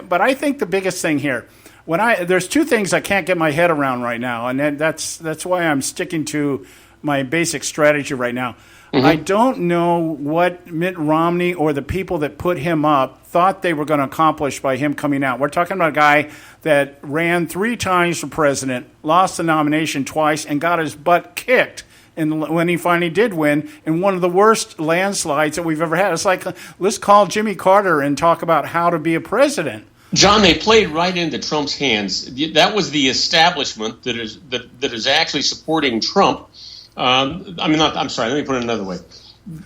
Speaker 7: but I think the biggest thing here, there's 2 things I can't get my head around right now, and that's why I'm sticking to my basic strategy right now. Mm-hmm. I don't know what Mitt Romney or the people that put him up thought they were going to accomplish by him coming out. We're talking about a guy that ran 3 times for president, lost the nomination twice, and got his butt kicked when he finally did win in one of the worst landslides that we've ever had. It's like, let's call Jimmy Carter and talk about how to be a president.
Speaker 16: John, they played right into Trump's hands. That was the establishment that is actually supporting Trump. I'm sorry, let me put it another way.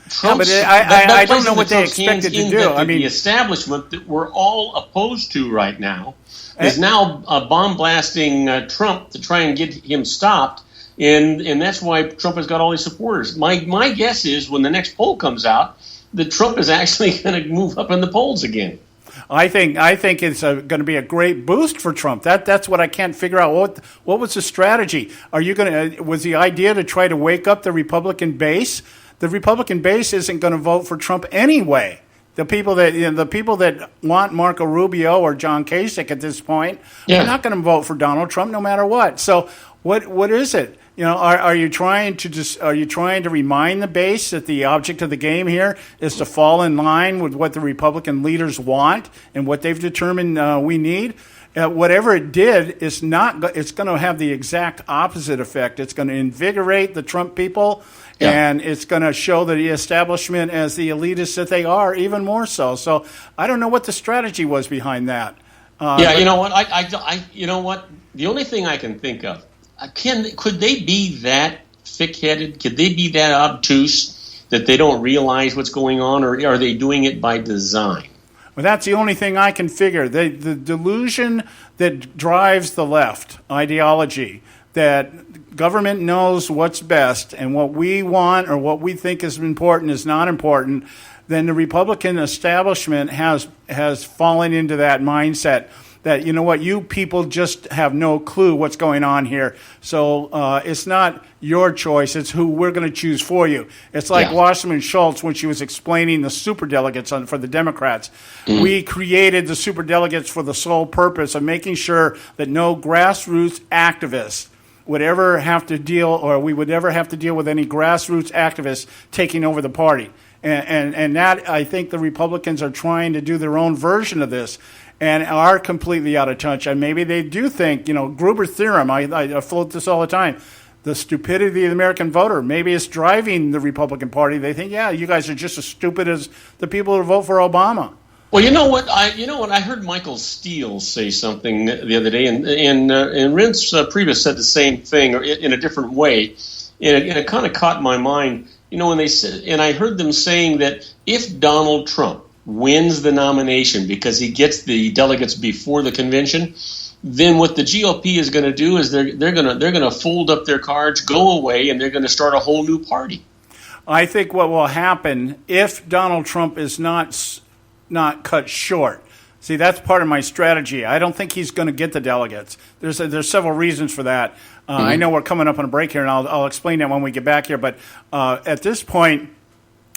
Speaker 7: I don't know what they expected to do.
Speaker 16: The establishment that we're all opposed to right now is now bomb blasting Trump to try and get him stopped, and that's why Trump has got all these supporters. My guess is when the next poll comes out, that Trump is actually going to move up in the polls again.
Speaker 7: I think it's going to be a great boost for Trump. That's what I can't figure out. What was the strategy? Was the idea to try to wake up the Republican base? The Republican base isn't going to vote for Trump anyway. The people that want Marco Rubio or John Kasich at this point are not going to vote for Donald Trump no matter what. So what is it? Are you trying to remind the base that the object of the game here is to fall in line with what the Republican leaders want and what they've determined we need? Whatever it did, it's going to have the exact opposite effect. It's going to invigorate the Trump people, and it's going to show the establishment as the elitists that they are, even more so. So I don't know what the strategy was behind that.
Speaker 16: You know what? The only thing I can think of. Could they be that thick-headed? Could they be that obtuse that they don't realize what's going on, or are they doing it by design?
Speaker 7: Well, that's the only thing I can figure. The delusion that drives the left ideology, that government knows what's best and what we want or what we think is important is not important, then the Republican establishment has fallen into that mindset. That, you people just have no clue what's going on here. So it's not your choice. It's who we're going to choose for you. It's like Wasserman Schultz when she was explaining the superdelegates for the Democrats. Mm-hmm. We created the superdelegates for the sole purpose of making sure that no grassroots activists would ever have to deal, or we would ever have to deal with any grassroots activists taking over the party. And that, I think the Republicans are trying to do their own version of this. And are completely out of touch. And maybe they do think, Gruber's theorem, I float this all the time, the stupidity of the American voter, maybe it's driving the Republican Party. They think, you guys are just as stupid as the people who vote for Obama.
Speaker 16: Well, you know what? I heard Michael Steele say something the other day, and Reince Priebus said the same thing in a different way, and it kind of caught my mind. When they said, and I heard them saying that if Donald Trump wins the nomination because he gets the delegates before the convention, then what the GOP is going to do is they're going to fold up their cards, go away, and they're going to start a whole new party.
Speaker 7: I think what will happen if Donald Trump is not cut short. See, that's part of my strategy. I don't think he's going to get the delegates. There's several reasons for that. I know we're coming up on a break here, and I'll explain that when we get back here. But at this point,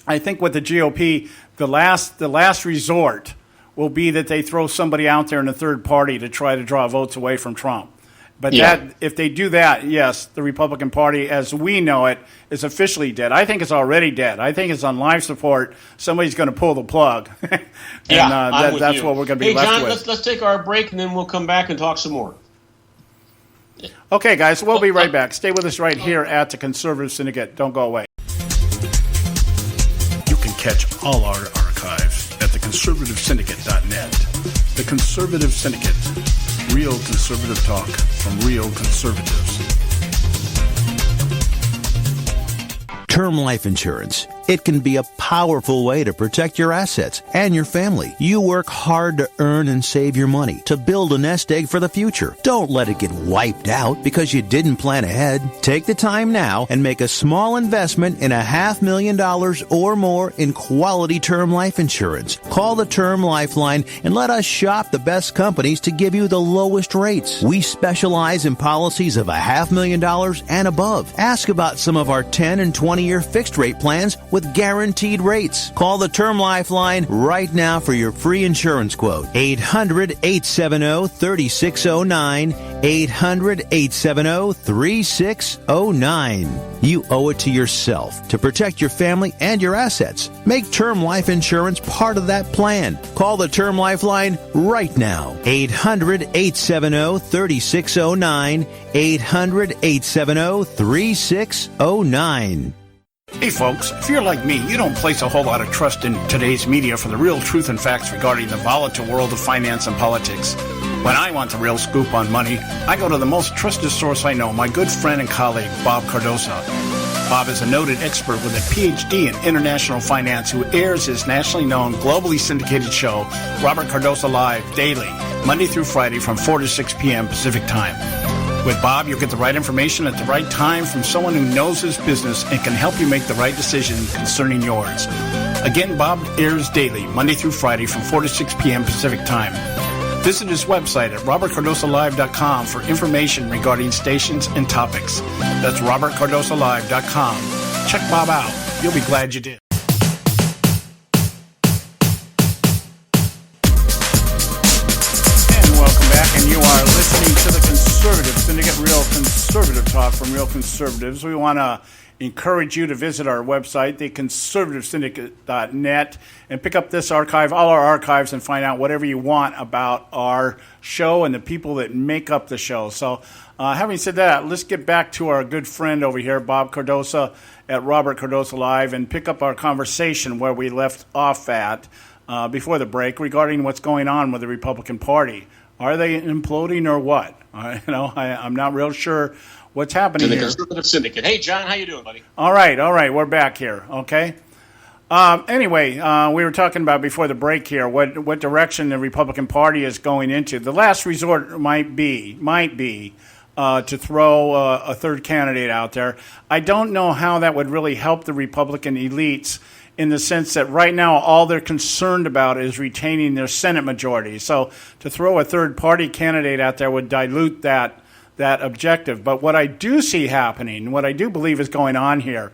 Speaker 7: I think with the GOP, the last resort will be that they throw somebody out there in a third party to try to draw votes away from Trump. But if they do that, yes, the Republican Party, as we know it, is officially dead. I think it's already dead. I think it's on life support. Somebody's going to pull the plug. And that's what we're going to be left
Speaker 16: John,
Speaker 7: with.
Speaker 16: Let's take our break, and then we'll come back and talk some more.
Speaker 7: Okay, guys, we'll be right back. Stay with us right here at the Conservative Syndicate. Don't go away.
Speaker 6: Catch all our archives at theconservativesyndicate.net. The Conservative Syndicate. Real conservative talk from real conservatives.
Speaker 11: Term life insurance. It can be a powerful way to protect your assets and your family. You work hard to earn and save your money to build a nest egg for the future. Don't let it get wiped out because you didn't plan ahead. Take the time now and make a small investment in $500,000 or more in quality term life insurance. Call the Term Lifeline and let us shop the best companies to give you the lowest rates. We specialize in policies of $500,000 and above. Ask about some of our 10 and 20-year fixed rate plans with guaranteed rates. Call the Term Lifeline right now for your free insurance quote. 800-870-3609. 800-870-3609. You owe it to yourself to protect your family and your assets. Make term life insurance part of that plan. Call the Term Lifeline right now. 800-870-3609. 800-870-3609.
Speaker 6: Hey folks, if you're like me, you don't place a whole lot of trust in today's media for the real truth and facts regarding the volatile world of finance and politics. When I want the real scoop on money, I go to the most trusted source I know, my good friend and colleague, Bob Cardoso. Bob is a noted expert with a PhD in international finance who airs his nationally known, globally syndicated show, Robert Cardoso Live, daily, Monday through Friday from 4 to 6 p.m. Pacific Time. With Bob, you'll get the right information at the right time from someone who knows his business and can help you make the right decision concerning yours. Again, Bob airs daily, Monday through Friday from 4 to 6 p.m. Pacific Time. Visit his website at robertcardosolive.com for information regarding stations and topics. That's robertcardosolive.com. Check Bob out. You'll be glad you did. And you are listening to the Conservative Syndicate, real conservative talk from real conservatives. We want to encourage you to visit our website, theconservativesyndicate.net, and pick up this archive, all our archives, and find out whatever you want about our show and the people that make up the show. So having said that, let's get back to our good friend over here, Bob Cardoso at Robert Cardoso Live, and pick up our conversation where we left off at before the break regarding what's going on with the Republican Party. Are they imploding or what? I'm not real sure what's happening
Speaker 16: to the
Speaker 6: here.
Speaker 16: Conservative Syndicate. Hey, John, how you doing, buddy?
Speaker 6: All right. We're back here, okay? Anyway, we were talking about before the break here what direction the Republican Party is going into. The last resort might be to throw a third candidate out there. I don't know how that would really help the Republican elites, in the sense that right now all they're concerned about is retaining their Senate majority. So to throw a third-party candidate out there would dilute that objective. But what I do see happening, what I do believe is going on here,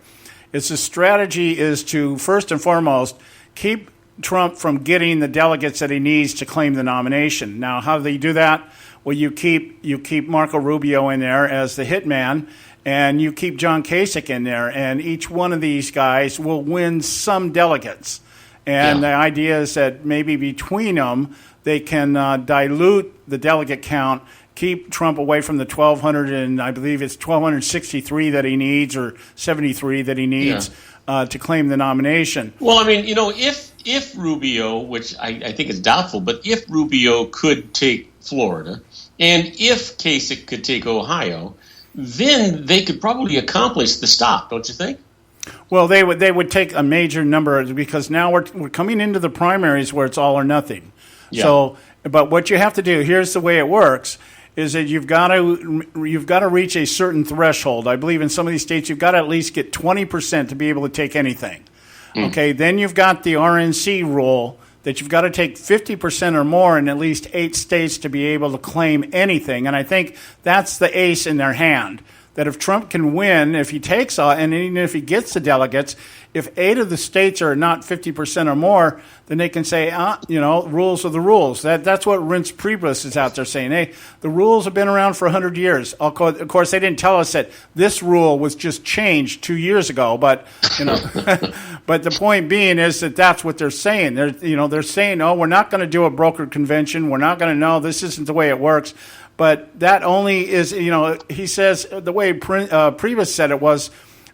Speaker 6: is the strategy is to, first and foremost, keep Trump from getting the delegates that he needs to claim the nomination. Now, how do they do that? Well, you keep Marco Rubio in there as the hitman, and you keep John Kasich in there, and each one of these guys will win some delegates. And the idea is that maybe between them, they can dilute the delegate count, keep Trump away from the 1,200, and I believe it's 1,263 that he needs, or 73 that he needs to claim the nomination.
Speaker 16: Well, I mean, if Rubio, which I think is doubtful, but if Rubio could take Florida, and if Kasich could take Ohio, then they could probably accomplish the stop, don't you think?
Speaker 6: Well, they would take a major number, because now we're coming into the primaries where it's all or nothing. Yeah. So, but what you have to do, here's the way it works, is that you've got to reach a certain threshold. I believe in some of these states you've got to at least get 20% to be able to take anything. Okay, then you've got the RNC rule that you've got to take 50% or more in at least 8 states to be able to claim anything. And I think that's the ace in their hand, that if Trump can win, if he takes and even if he gets the delegates, if 8 of the states are not 50% or more, then they can say, rules are the rules. That's what Reince Priebus is out there saying. Hey, the rules have been around for 100 years. Of course, they didn't tell us that this rule was just changed 2 years ago. But but the point being is that that's what they're saying. They're saying, we're not going to do a brokered convention. We're not going to know. This isn't the way it works. But that only is, he says the way Priebus said it was,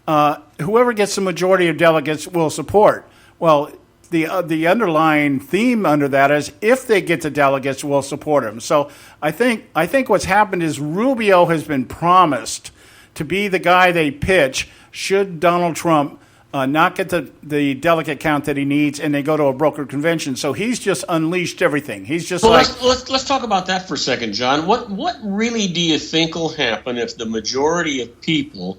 Speaker 6: whoever gets the majority of delegates will support. Well,
Speaker 7: the underlying theme under that is if they get the delegates, we'll support them. So I think what's happened is Rubio has been promised to be the guy they pitch should Donald Trump not get the delegate count that he needs, and they go to a brokered convention. So he's just unleashed everything. He's just
Speaker 16: let's talk about that for a second, John. What really do you think will happen if the majority of people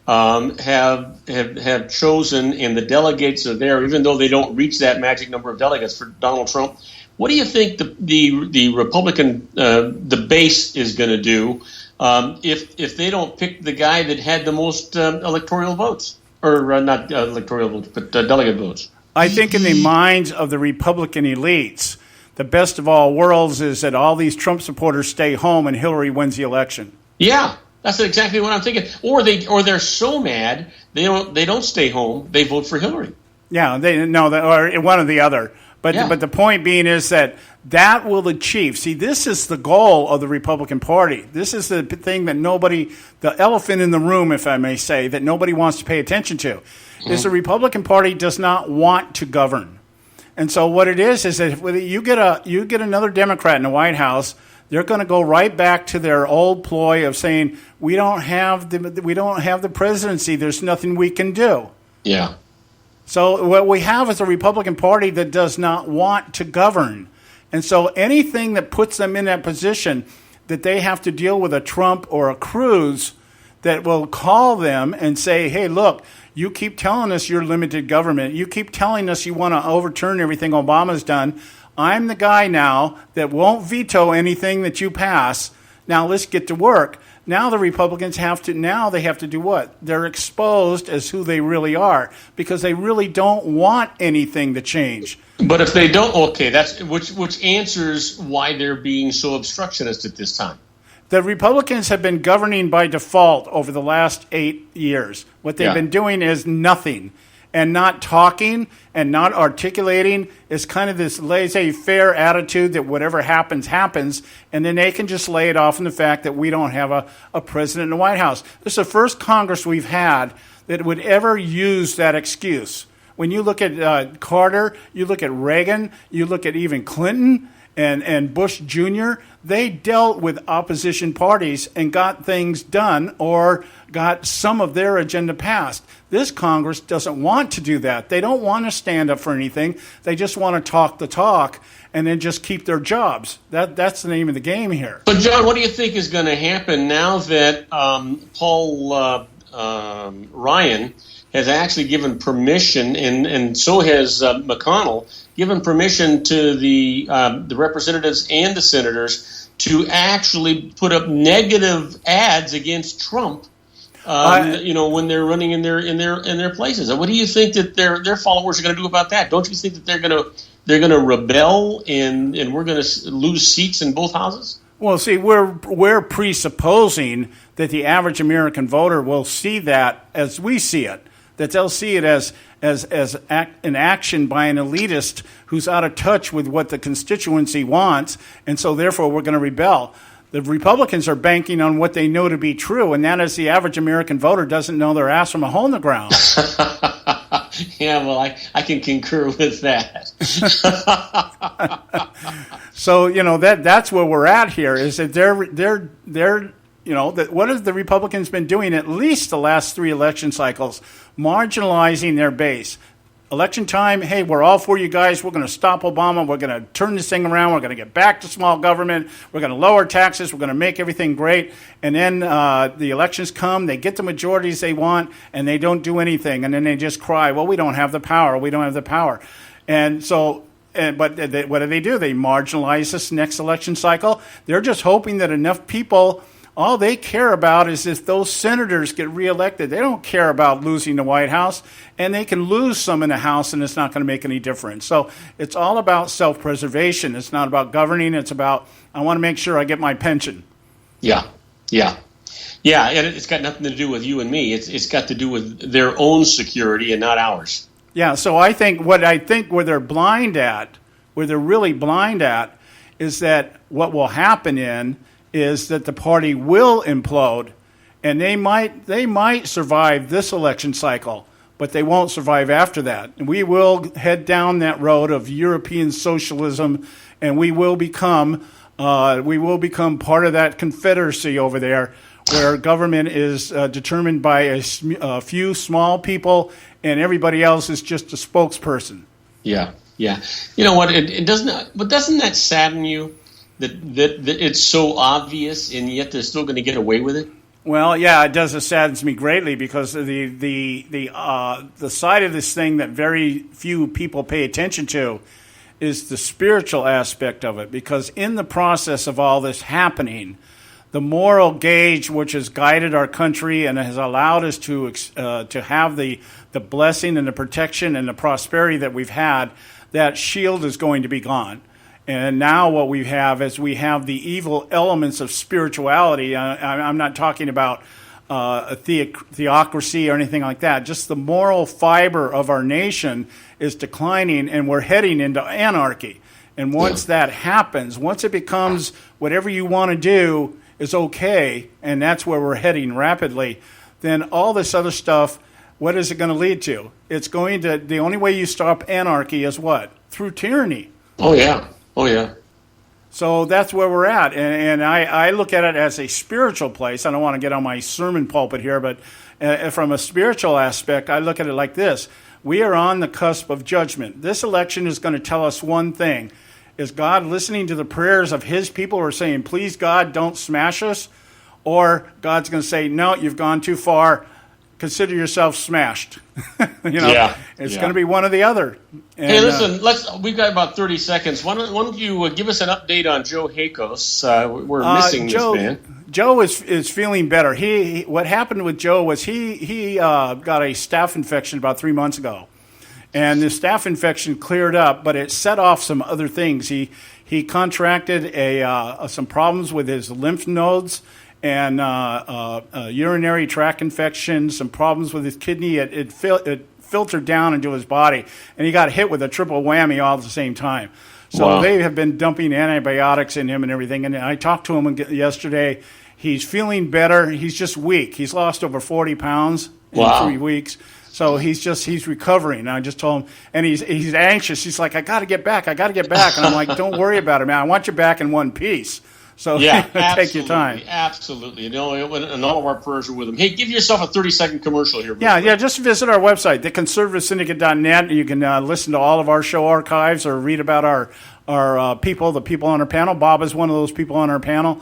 Speaker 16: have chosen, and the delegates are there, even though they don't reach that magic number of delegates for Donald Trump? What do you think the Republican the base is going to do if they don't pick the guy that had the most electoral votes? Or not electoral votes, but delegate votes.
Speaker 7: I think in the minds of the Republican elites, the best of all worlds is that all these Trump supporters stay home and Hillary wins the election.
Speaker 16: Yeah, that's exactly what I'm thinking. Or they're so mad they don't stay home. They vote for Hillary.
Speaker 7: Yeah, or one or the other. But the point being is that will achieve. See, this is the goal of the Republican Party. This is the thing that the elephant in the room, if I may say, that nobody wants to pay attention to, is the Republican Party does not want to govern. And so what it is that if you get another Democrat in the White House, they're going to go right back to their old ploy of saying we don't have the presidency. There's nothing we can do.
Speaker 16: Yeah.
Speaker 7: So what we have is a Republican Party that does not want to govern. And so anything that puts them in that position that they have to deal with a Trump or a Cruz that will call them and say, hey, look, you keep telling us you're limited government. You keep telling us you want to overturn everything Obama's done. I'm the guy now that won't veto anything that you pass. Now let's get to work. Now the Republicans have to do what? They're exposed as who they really are because they really don't want anything to change.
Speaker 16: But if they don't, okay, that's which answers why they're being so obstructionist at this time.
Speaker 7: The Republicans have been governing by default over the last 8 years. What they've been doing is nothing. And not talking and not articulating is kind of this laissez-faire attitude that whatever happens, happens, and then they can just lay it off on the fact that we don't have a president in the White House. This is the first Congress we've had that would ever use that excuse. When you look at Carter, you look at Reagan, you look at even Clinton and Bush Jr., they dealt with opposition parties and got things done or got some of their agenda passed. This Congress doesn't want to do that. They don't want to stand up for anything. They just want to talk the talk and then just keep their jobs. That's the name of the game here.
Speaker 16: But, John, what do you think is going to happen now that Paul Ryan has actually given permission, and so has McConnell, given permission to the representatives and the senators to actually put up negative ads against Trump, when they're running in their places. What do you think that their followers are going to do about that? Don't you think that they're going to rebel and we're going to lose seats in both houses?
Speaker 7: Well, see, we're presupposing that the average American voter will see that as we see it. That they'll see it as an action by an elitist who's out of touch with what the constituency wants, and so therefore we're going to rebel. The Republicans are banking on what they know to be true, and that is the average American voter doesn't know their ass from a hole in the ground.
Speaker 16: Yeah, well, I can concur with that.
Speaker 7: So that's where we're at here. Is that they're what have the Republicans been doing at least the last 3 election cycles? Marginalizing their base. Election time, hey, we're all for you guys. We're going to stop Obama. We're going to turn this thing around. We're going to get back to small government. We're going to lower taxes. We're going to make everything great. And then the elections come. They get the majorities they want, and they don't do anything. And then they just cry, well, we don't have the power. We don't have the power. And so... But what do? They marginalize this next election cycle. They're just hoping that enough people... All they care about is if those senators get reelected. They don't care about losing the White House, and they can lose some in the House, and it's not going to make any difference. So it's all about self-preservation. It's not about governing. It's about, I want to make sure I get my pension.
Speaker 16: Yeah, and it's got nothing to do with you and me. It's got to do with their own security and not ours.
Speaker 7: Yeah, so I think where they're really blind at, is that what will happen is that the party will implode, and they might survive this election cycle, but they won't survive after that. And we will head down that road of European socialism, and we will become part of that confederacy over there, where government is determined by a few small people, and everybody else is just a spokesperson.
Speaker 16: Yeah. You know what? It doesn't. But doesn't that sadden you that it's so obvious, and yet they're still going to get away with it?
Speaker 7: Well, yeah, it does. It saddens me greatly, because the side of this thing that very few people pay attention to is the spiritual aspect of it. Because in the process of all this happening, the moral gauge which has guided our country and has allowed us to have the blessing and the protection and the prosperity that we've had, that shield is going to be gone. And now what we have is we have the evil elements of spirituality. I'm not talking about a theocracy or anything like that. Just the moral fiber of our nation is declining, and we're heading into anarchy. And once that happens, once it becomes whatever you want to do is okay, and that's where we're heading rapidly, then all this other stuff, what is it going to lead to? It's going to, the only way you stop anarchy is what? Through tyranny.
Speaker 16: Oh, yeah.
Speaker 7: So that's where we're at. And I look at it as a spiritual place. I don't want to get on my sermon pulpit here, but from a spiritual aspect, I look at it like this. We are on the cusp of judgment. This election is going to tell us one thing. Is God listening to the prayers of his people who are saying, please, God, don't smash us? Or God's going to say, no, you've gone too far. Consider yourself smashed. It's going to be one or the other. And,
Speaker 16: hey, listen, we've got about 30 seconds. Why don't you give us an update on Joe Hakos? We're missing this man.
Speaker 7: Joe is feeling better. What happened with Joe was he got a staph infection about 3 months ago. And the staph infection cleared up, but it set off some other things. He contracted some problems with his lymph nodes and urinary tract infection, some problems with his kidney. It filtered down into his body, and he got hit with a triple whammy all at the same time. So They have been dumping antibiotics in him and everything. And I talked to him yesterday. He's feeling better. He's just weak. He's lost over 40 pounds in 3 weeks. So he's recovering. And I just told him, and he's anxious. He's like, I got to get back. And I'm like, don't worry about it, man. I want you back in one piece. So take your time.
Speaker 16: Absolutely. And all of our prayers are with him. Hey, give yourself a 30-second commercial here.
Speaker 7: Yeah. Just visit our website, theconservativesyndicate.net. You can listen to all of our show archives or read about our people, the people on our panel. Bob is one of those people on our panel.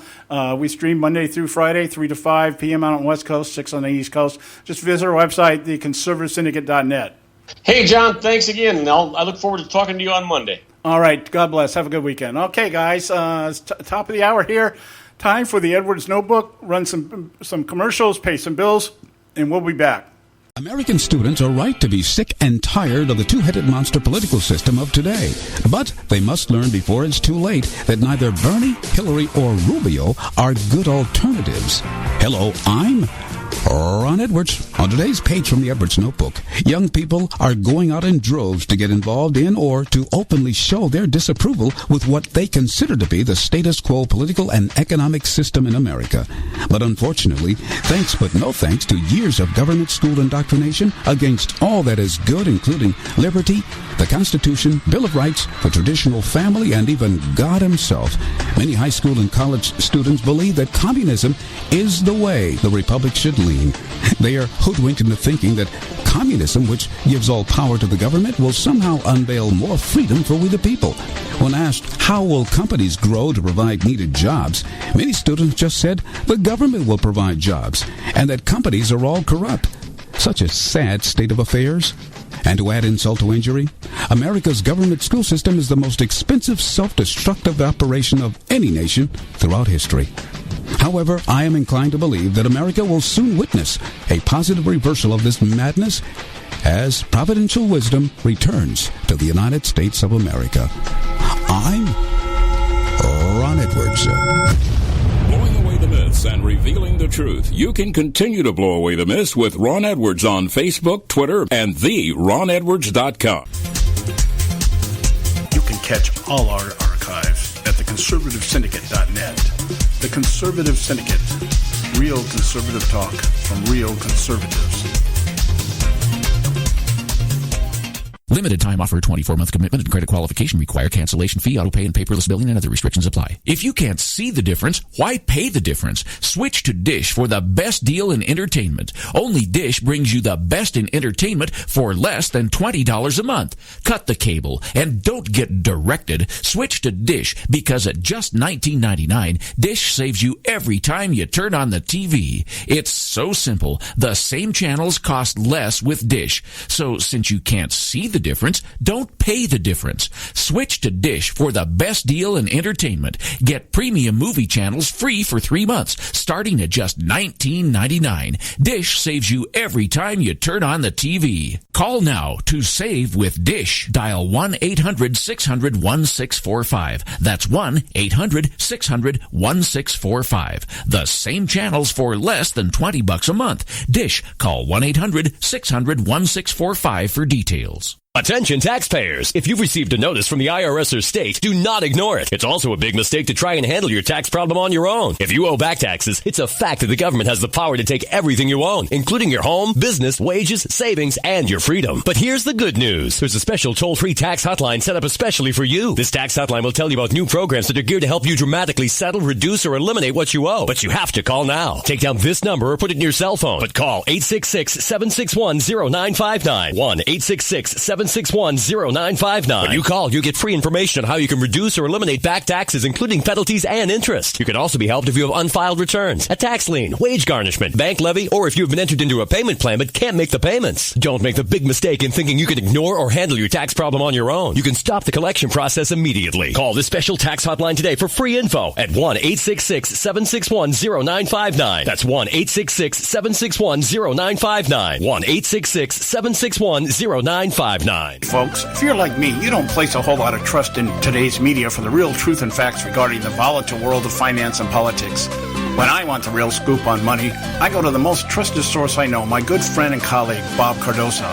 Speaker 7: We stream Monday through Friday, 3 to 5 p.m. out on the West Coast, 6 on the East Coast. Just visit our website, theconservativesyndicate.net.
Speaker 16: Hey, John, thanks again. I look forward to talking to you on Monday.
Speaker 7: All right. God bless. Have a good weekend. Okay, guys. It's top of the hour here. Time for the Edwards Notebook. Run some commercials, pay some bills, and we'll be back.
Speaker 17: American students are right to be sick and tired of the two-headed monster political system of today. But they must learn before it's too late that neither Bernie, Hillary, or Rubio are good alternatives. Hello, I'm Ron Edwards. On today's page from the Edwards Notebook, young people are going out in droves to get involved in or to openly show their disapproval with what they consider to be the status quo political and economic system in America. But unfortunately, thanks but no thanks to years of government school indoctrination against all that is good, including liberty, the Constitution, Bill of Rights, the traditional family, and even God himself, many high school and college students believe that communism is the way the republic should lean. They are hoodwinked into thinking that communism, which gives all power to the government, will somehow unveil more freedom for we the people. When asked how will companies grow to provide needed jobs, many students just said the government will provide jobs and that companies are all corrupt. Such a sad state of affairs. And to add insult to injury, America's government school system is the most expensive self-destructive operation of any nation throughout history. However, I am inclined to believe that America will soon witness a positive reversal of this madness as providential wisdom returns to the United States of America. I'm Ron Edwards.
Speaker 18: Blowing away the myths and revealing the truth. You can continue to blow away the myths with Ron Edwards on Facebook, Twitter, and theronedwards.com.
Speaker 6: You can catch all our archives at theconservativesyndicate.net. The Conservative Syndicate. Real conservative talk from real conservatives.
Speaker 12: Limited time offer, 24-month commitment and credit qualification require. Cancellation fee, auto pay, and paperless billing and other restrictions apply. If you can't see the difference, why pay the difference? Switch to Dish for the best deal in entertainment. Only Dish brings you the best in entertainment for less than $20 a month. Cut the cable and don't get directed. Switch to Dish because at just $19.99, Dish saves you every time you turn on the TV. It's so simple. The same channels cost less with Dish. So since you can't see the difference, don't pay the difference. Switch to Dish for the best deal in entertainment. Get premium movie channels free for 3 months, starting at just $19.99. Dish saves you every time you turn on the TV. Call now to save with Dish. Dial 1-800-600-1645. That's 1-800-600-1645. The same channels for less than $20 a month. Dish. Call 1-800-600-1645 for details.
Speaker 15: Attention taxpayers! If you've received a notice from the IRS or state, do not ignore it. It's also a big mistake to try and handle your tax problem on your own. If you owe back taxes, it's a fact that the government has the power to take everything you own, including your home, business, wages, savings, and your freedom. But here's the good news. There's a special toll-free tax hotline set up especially for you. This tax hotline will tell you about new programs that are geared to help you dramatically settle, reduce, or eliminate what you owe. But you have to call now. Take down this number or put it in your cell phone. But call 866-761-0959. 1-866-761-0959. When you call, you get free information on how you can reduce or eliminate back taxes, including penalties and interest. You can also be helped if you have unfiled returns, a tax lien, wage garnishment, bank levy, or if you've been entered into a payment plan but can't make the payments. Don't make the big mistake in thinking you can ignore or handle your tax problem on your own. You can stop the collection process immediately. Call this special tax hotline today for free info at 1-866-761-0959. That's 1-866-761-0959. 1-866-761-0959.
Speaker 6: Folks, if you're like me, you don't place a whole lot of trust in today's media for the real truth and facts regarding the volatile world of finance and politics. When I want the real scoop on money, I go to the most trusted source I know, my good friend and colleague, Bob Cardoso.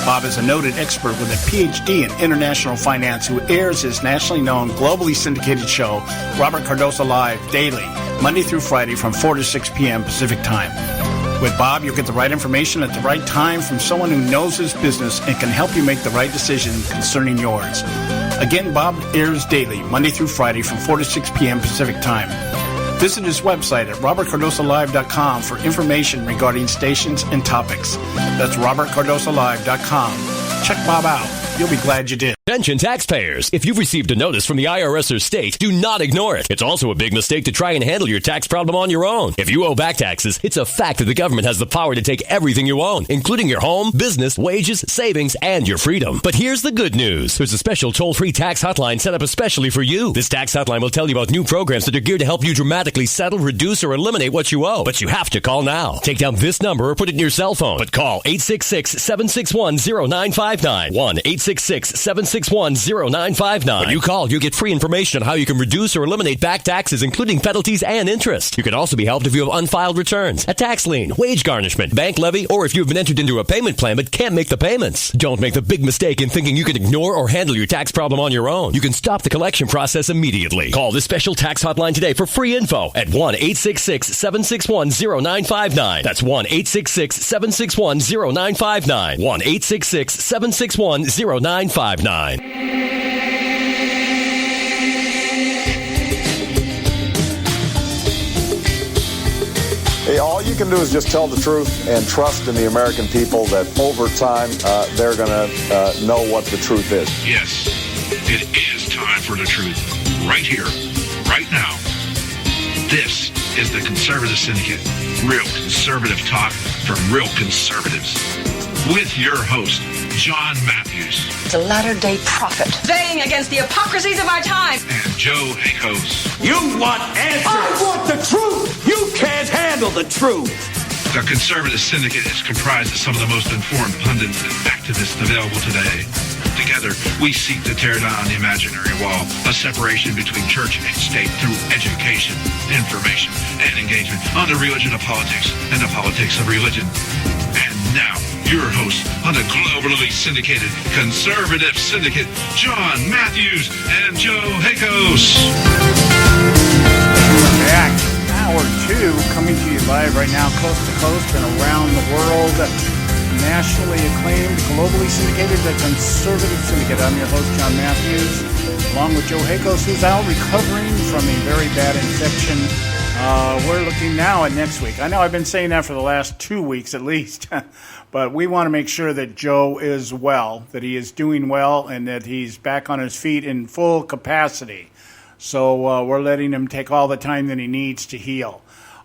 Speaker 6: Bob is a noted expert with a PhD in international finance who airs his nationally known, globally syndicated show, Robert Cardoso Live, daily, Monday through Friday from 4 to 6 p.m. Pacific Time. With Bob, you'll get the right information at the right time from someone who knows his business and can help you make the right decision concerning yours. Again, Bob airs daily, Monday through Friday from 4 to 6 p.m. Pacific Time. Visit his website at robertcardosolive.com for information regarding stations and topics. That's robertcardosolive.com. Check Bob out. You'll be glad you did.
Speaker 15: Attention taxpayers! If you've received a notice from the IRS or state, do not ignore it. It's also a big mistake to try and handle your tax problem on your own. If you owe back taxes, it's a fact that the government has the power to take everything you own, including your home, business, wages, savings, and your freedom. But here's the good news. There's a special toll-free tax hotline set up especially for you. This tax hotline will tell you about new programs that are geared to help you dramatically settle, reduce, or eliminate what you owe. But you have to call now. Take down this number or put it in your cell phone. But call 866-761-0959. 1-866-761-0959. When you call, you get free information on how you can reduce or eliminate back taxes, including penalties and interest. You can also be helped if you have unfiled returns, a tax lien, wage garnishment, bank levy, or if you've been entered into a payment plan but can't make the payments. Don't make the big mistake in thinking you can ignore or handle your tax problem on your own. You can stop the collection process immediately. Call this special tax hotline today for free info at 1-866-761-0959. That's 1-866-761-0959. 1-866-761-0959.
Speaker 1: Hey, all you can do is just tell the truth and trust in the American people that over time they're going to know what the truth is.
Speaker 2: Yes, it is time for the truth. Right here, right now. This is the Conservative Syndicate. Real conservative talk from real conservatives. With your host, John Matthews.
Speaker 3: The latter-day prophet.
Speaker 4: Baying against the hypocrisies of our time.
Speaker 2: And Joe Hakos.
Speaker 5: You want answers. I want the truth. You can't handle the truth.
Speaker 2: The Conservative Syndicate is comprised of some of the most informed pundits and activists available today. Together, we seek to tear down the imaginary wall, a separation between church and state through education, information, and engagement on the religion of politics and the politics of religion. And now, your host on the globally syndicated Conservative Syndicate, John Matthews and Joe Hakos.
Speaker 7: We're back. Hour 2 coming to you live right now, coast to coast and around the world. nationally acclaimed, globally syndicated, the Conservative Syndicate. I'm your host, John Matthews, along with Joe Hakos, who's out recovering from a very bad infection. We're looking now at next week. I know I've been saying that for the last 2 weeks at least, but we want to make sure that Joe is well, that he is doing well, and that he's back on his feet in full capacity. So we're letting him take all the time that he needs to heal.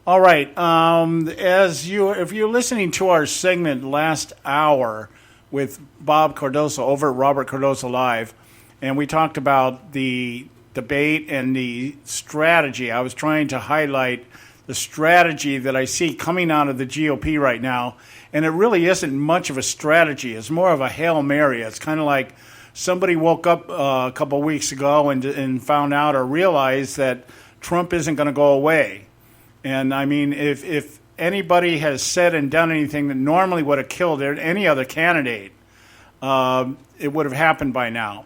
Speaker 7: All right. If you're listening to our segment last hour with Bob Cardoso over at Robert Cardoso Live, and we talked about the debate and the strategy, I was trying to highlight the strategy that I see coming out of the GOP right now, and it really isn't much of a strategy. It's more of a Hail Mary. It's kind of like somebody woke up a couple weeks ago and found out or realized that Trump isn't going to go away. And, I mean, if anybody has said and done anything that normally would have killed any other candidate, it would have happened by now.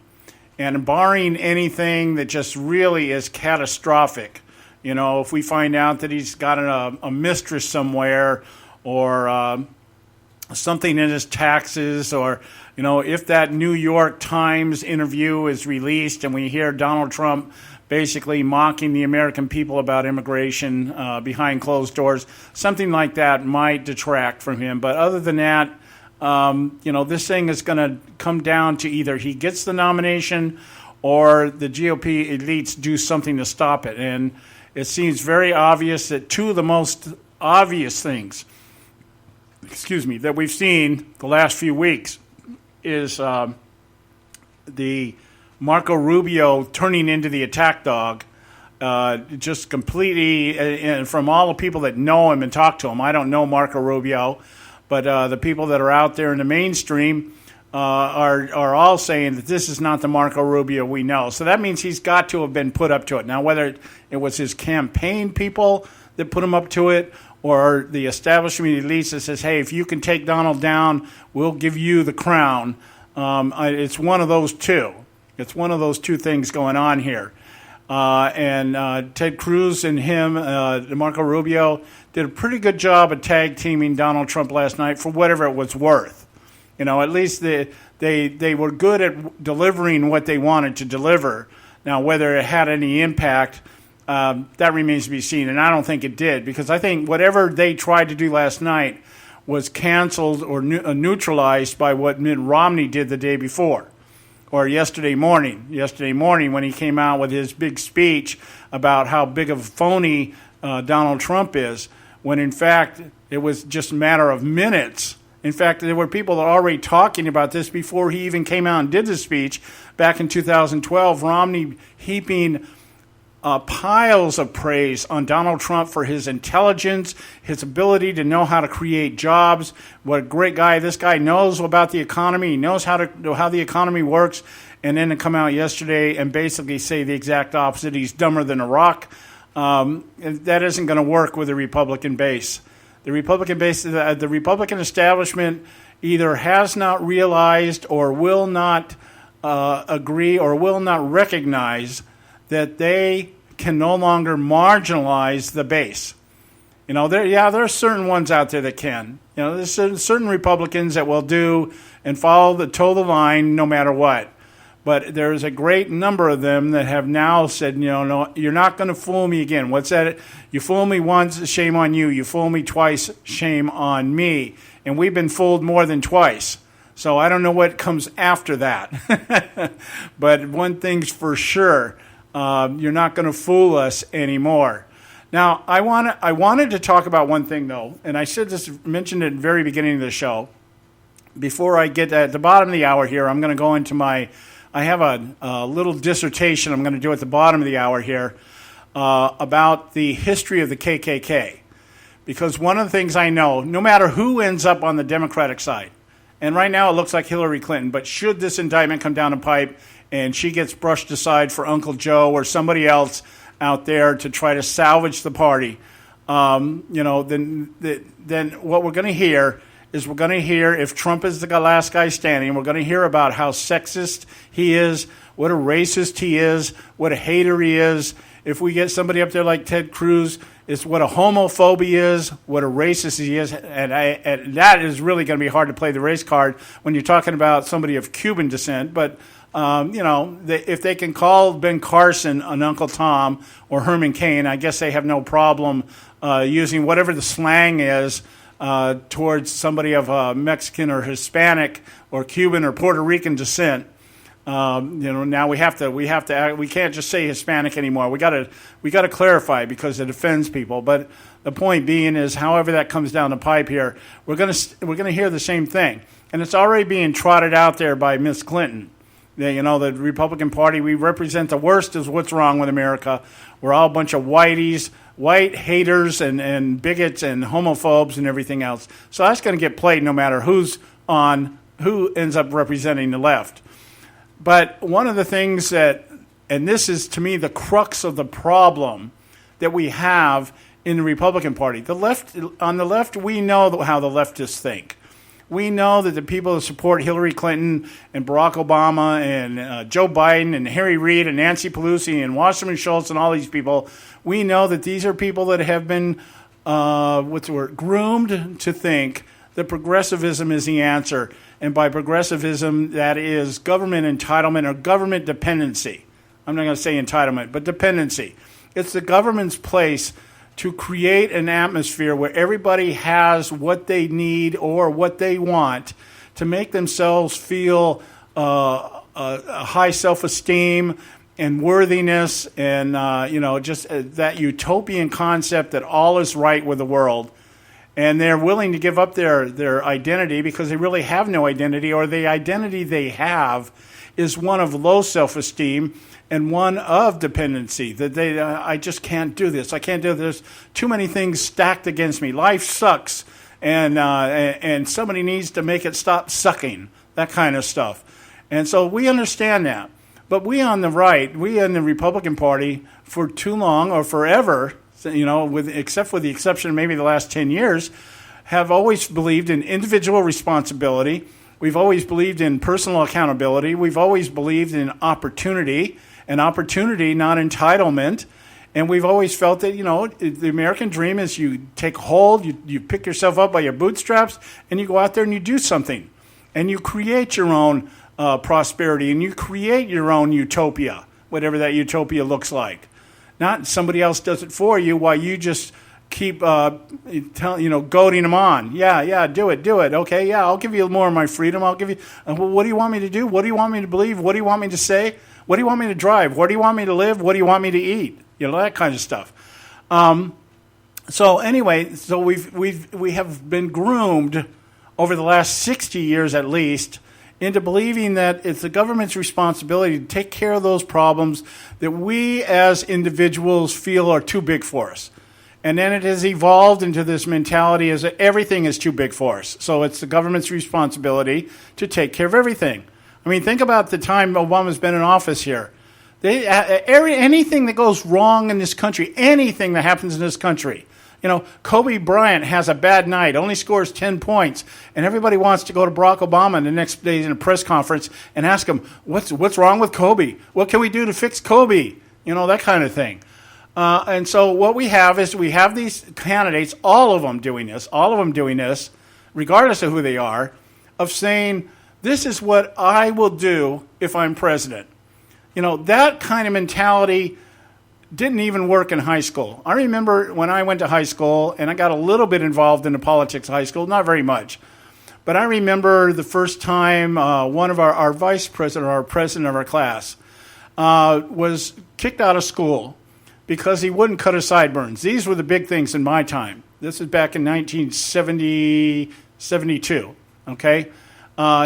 Speaker 7: And barring anything that just really is catastrophic, you know, if we find out that he's got a mistress somewhere or something in his taxes, or, you know, if that New York Times interview is released and we hear Donald Trump basically mocking the American people about immigration behind closed doors, something like that might detract from him. But other than that, you know, this thing is going to come down to either he gets the nomination or the GOP elites do something to stop it. And it seems very obvious that two of the most obvious things, that we've seen the last few weeks is the Marco Rubio turning into the attack dog, just completely, and from all the people that know him and talk to him. I don't know Marco Rubio, but the people that are out there in the mainstream are all saying that this is not the Marco Rubio we know. So that means he's got to have been put up to it. Now, whether it was his campaign people that put him up to it, or the establishment elites that says, hey, if you can take Donald down, we'll give you the crown. It's one of those two. It's one of those two things going on here. And Ted Cruz and him, Marco Rubio, did a pretty good job of tag teaming Donald Trump last night for whatever it was worth. You know, at least they were good at delivering what they wanted to deliver. Now, whether it had any impact, that remains to be seen. And I don't think it did, because I think whatever they tried to do last night was canceled or neutralized by what Mitt Romney did the day before. Or yesterday morning when he came out with his big speech about how big of a phony Donald Trump is, when in fact it was just a matter of minutes. In fact, there were people that were already talking about this before he even came out and did the speech back in 2012. Romney heaping piles of praise on Donald Trump for his intelligence, his ability to know how to create jobs. What a great guy. This guy knows about the economy. He knows how the economy works. And then to come out yesterday and basically say the exact opposite. He's dumber than a rock. That isn't going to work with the Republican base. The Republican establishment either has not realized or will not agree or will not recognize that they can no longer marginalize the base. You know, there are certain ones out there that can. You know, there's certain Republicans that will do and toe the line no matter what. But there's a great number of them that have now said, you know, no, you're not going to fool me again. What's that? You fool me once, shame on you. You fool me twice, shame on me. And we've been fooled more than twice. So I don't know what comes after that. But one thing's for sure. You're not going to fool us anymore. Now, I wanted to talk about one thing, though, and I mentioned it at the very beginning of the show. Before I get at the bottom of the hour here, I'm going to go into I have a little dissertation I'm going to do at the bottom of the hour here about the history of the KKK. Because one of the things I know, no matter who ends up on the Democratic side, and right now it looks like Hillary Clinton, but should this indictment come down the pipe and she gets brushed aside for Uncle Joe or somebody else out there to try to salvage the party, you know, then what we're going to hear is if Trump is the last guy standing, we're going to hear about how sexist he is, what a racist he is, what a hater he is, if we get somebody up there like Ted Cruz, it's what a homophobia is, what a racist he is, and that is really going to be hard to play the race card when you're talking about somebody of Cuban descent. But if they can call Ben Carson an Uncle Tom or Herman Cain, I guess they have no problem using whatever the slang is towards somebody of Mexican or Hispanic or Cuban or Puerto Rican descent. Now we can't just say Hispanic anymore. We got to clarify because it offends people. But the point being is, however that comes down the pipe here, we're gonna hear the same thing, and it's already being trotted out there by Miss Clinton. The Republican Party, we represent the worst is what's wrong with America. We're all a bunch of whiteys, white haters and bigots and homophobes and everything else. So that's going to get played no matter who ends up representing the left. But one of the things and this is to me the crux of the problem that we have in the Republican Party. On the left, we know how the leftists think. We know that the people that support Hillary Clinton and Barack Obama and Joe Biden and Harry Reid and Nancy Pelosi and Wasserman Schultz and all these people, we know that these are people that have been groomed to think that progressivism is the answer. And by progressivism, that is government entitlement or government dependency. I'm not going to say entitlement, but dependency. It's the government's place to create an atmosphere where everybody has what they need or what they want to make themselves feel a high self-esteem and worthiness and, just that utopian concept that all is right with the world. And they're willing to give up their identity because they really have no identity, or the identity they have is one of low self-esteem and one of dependency, that I just can't do this. I can't do this. There's too many things stacked against me. Life sucks, and somebody needs to make it stop sucking, that kind of stuff. And so we understand that. But we on the right, we in the Republican Party, for too long or forever, except for the exception of maybe the last 10 years, have always believed in individual responsibility. We've always believed in personal accountability. We've always believed in opportunity, not entitlement. And we've always felt that, the American dream is you take hold, you pick yourself up by your bootstraps, and you go out there and you do something. And you create your own prosperity, and you create your own utopia, whatever that utopia looks like. Not somebody else does it for you while you just keep goading them on. Yeah, do it. Okay, yeah, I'll give you more of my freedom. I'll give you. Well, what do you want me to do? What do you want me to believe? What do you want me to say? What do you want me to drive? Where do you want me to live? What do you want me to eat? That kind of stuff. So we have been groomed over the last 60 years at least into believing that it's the government's responsibility to take care of those problems that we as individuals feel are too big for us. And then it has evolved into this mentality as that everything is too big for us. So it's the government's responsibility to take care of everything. I mean, think about the time Obama's been in office here. Anything that goes wrong in this country, anything that happens in this country, Kobe Bryant has a bad night, only scores 10 points, and everybody wants to go to Barack Obama the next day in a press conference and ask him, what's wrong with Kobe? What can we do to fix Kobe? That kind of thing. And so what we have is we have these candidates, all of them doing this, regardless of who they are, of saying, this is what I will do if I'm president. That kind of mentality didn't even work in high school. I remember when I went to high school, and I got a little bit involved in the politics of high school, not very much. But I remember the first time one of our vice president, or our president of our class, was kicked out of school because he wouldn't cut his sideburns. These were the big things in my time. This is back in 1972, okay?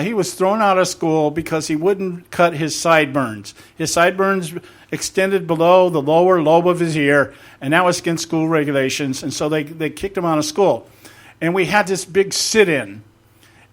Speaker 7: He was thrown out of school because he wouldn't cut his sideburns. His sideburns extended below the lower lobe of his ear, and that was against school regulations, and so they kicked him out of school. And we had this big sit-in,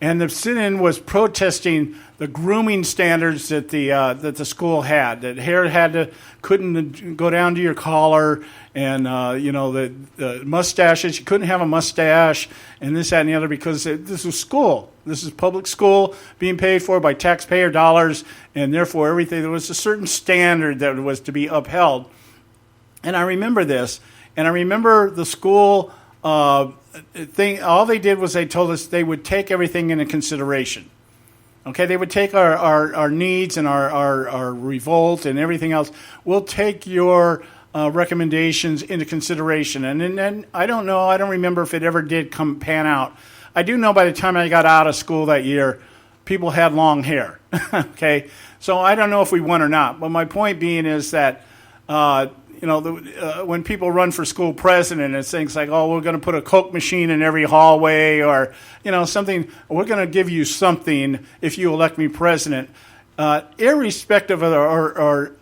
Speaker 7: and the sit-in was protesting the grooming standards that the school had. That hair couldn't go down to your collar, and the mustaches, you couldn't have a mustache, and this, that, and the other, because this was school. This is public school being paid for by taxpayer dollars, and therefore everything, there was a certain standard that was to be upheld. And I remember this, and I remember the school thing. All they did was they told us they would take everything into consideration. Okay, they would take our needs and our revolt and everything else. We'll take your recommendations into consideration. And then I don't know, I don't remember if it ever did pan out. I do know by the time I got out of school that year, people had long hair. Okay, so I don't know if we won or not. But my point being is that, when people run for school president, it's things like, oh, we're going to put a Coke machine in every hallway, or, something, we're going to give you something if you elect me president, irrespective of or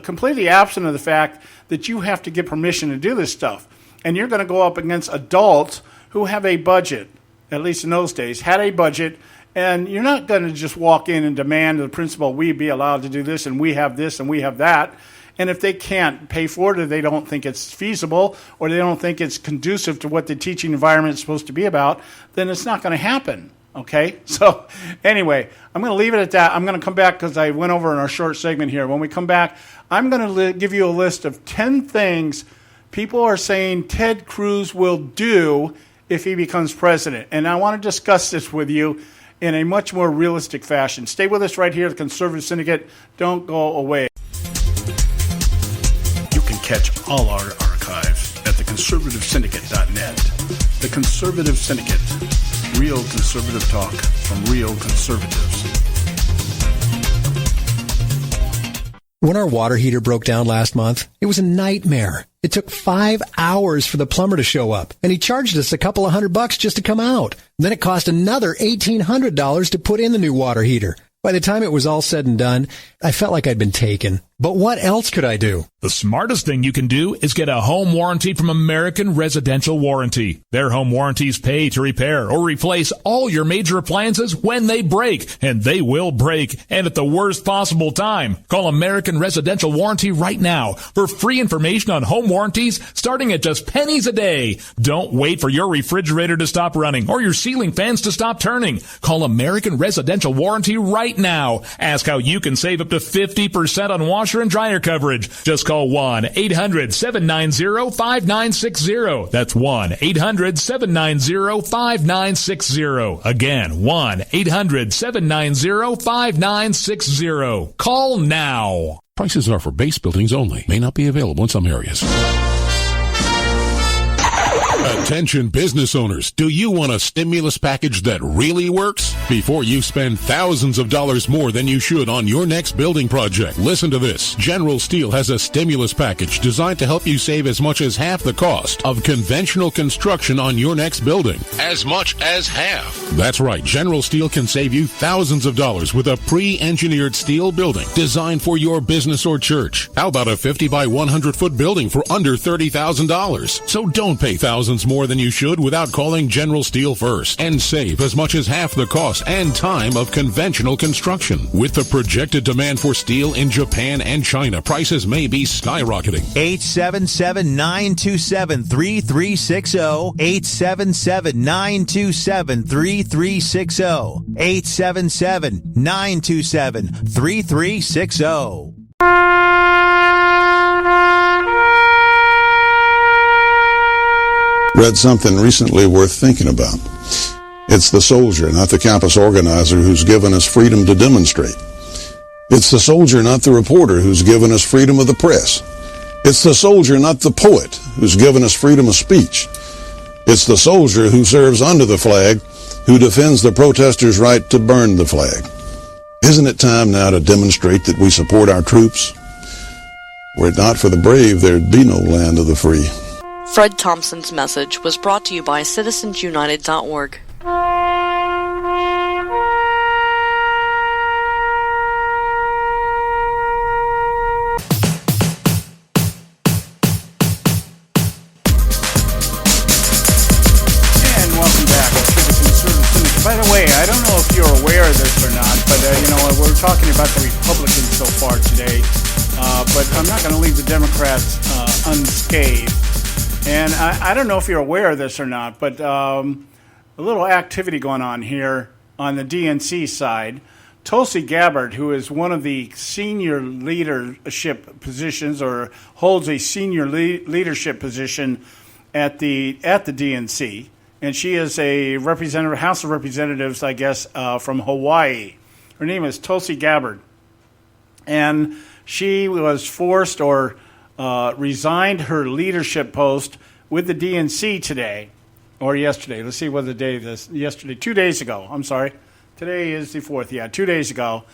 Speaker 7: completely absent of the fact that you have to get permission to do this stuff. And you're going to go up against adults who have a budget, at least in those days, had a budget, and you're not going to just walk in and demand the principal, we be allowed to do this, and we have this, and we have that. And if they can't pay for it, or they don't think it's feasible, or they don't think it's conducive to what the teaching environment is supposed to be about, then it's not going to happen. Okay? So anyway, I'm going to leave it at that. I'm going to come back because I went over in our short segment here. When we come back, I'm going to give you a list of 10 things people are saying Ted Cruz will do if he becomes president. And I want to discuss this with you in a much more realistic fashion. Stay with us right here at the Conservative Syndicate. Don't go away. Catch all our archives at theconservativesyndicate.net. The Conservative Syndicate. Real conservative talk from real conservatives.
Speaker 8: When our water heater broke down last month, it was a nightmare. It took 5 hours for the plumber to show up, and he charged us a couple of $100 just to come out. And then it cost another $1,800 to put in the new water heater. By the time it was all said and done, I felt like I'd been taken. But what else could I do?
Speaker 9: The smartest thing you can do is get a home warranty from American Residential Warranty. Their home warranties pay to repair or replace all your major appliances when they break, and they will break, and at the worst possible time. Call American Residential Warranty right now for free information on home warranties starting at just pennies a day. Don't wait for your refrigerator to stop running or your ceiling fans to stop turning. Call American Residential Warranty right now. Ask how you can save up to 50% on washer and dryer coverage. Just call 1-800-790-5960. That's 1-800-790-5960. Again, 1-800-790-5960. Call now.
Speaker 10: Prices are for base buildings only. May not be available in some areas. Attention business owners, do you want a stimulus package that really works? Before you spend thousands of dollars more than you should on your next building project, listen to this. General Steel has a stimulus package designed to help you save as much as half the cost of conventional construction on your next building. As much as half. That's right. General Steel can save you thousands of dollars with a pre-engineered steel building designed for your business or church. How about a 50 by 100 foot building for under $30,000? So don't pay thousands more than you should without calling General Steel first and save as much as half the cost and time of conventional construction. With the projected demand for steel in Japan and China, prices may be skyrocketing.
Speaker 19: 877-927-3360. 877-927-3360. 877-927-3360.
Speaker 13: Read something recently worth thinking about. It's the soldier, not the campus organizer, who's given us freedom to demonstrate. It's the soldier, not the reporter, who's given us freedom of the press. It's the soldier, not the poet, who's given us freedom of speech. It's the soldier who serves under the flag, who defends the protesters' right to burn the flag. Isn't it time now to demonstrate that we support our troops? Were it not for the brave, there'd be no land of the free.
Speaker 14: Fred Thompson's message was brought to you by citizensunited.org.
Speaker 7: By the way, I don't know if you're aware of this or not, but we're talking about the Republicans so far today, but I'm not going to leave the Democrats unscathed. And I don't know if you're aware of this or not, but a little activity going on here on the DNC side. Tulsi Gabbard, who is one of the senior leadership positions or holds a senior leadership position at the DNC, and she is a representative, House of Representatives, I guess, from Hawaii. Her name is Tulsi Gabbard, and she was forced or resigned her leadership post with the DNC today or yesterday. Let's see what the day this yesterday. 2 days ago. I'm sorry. Today is the 4th. Yeah, 2 days ago.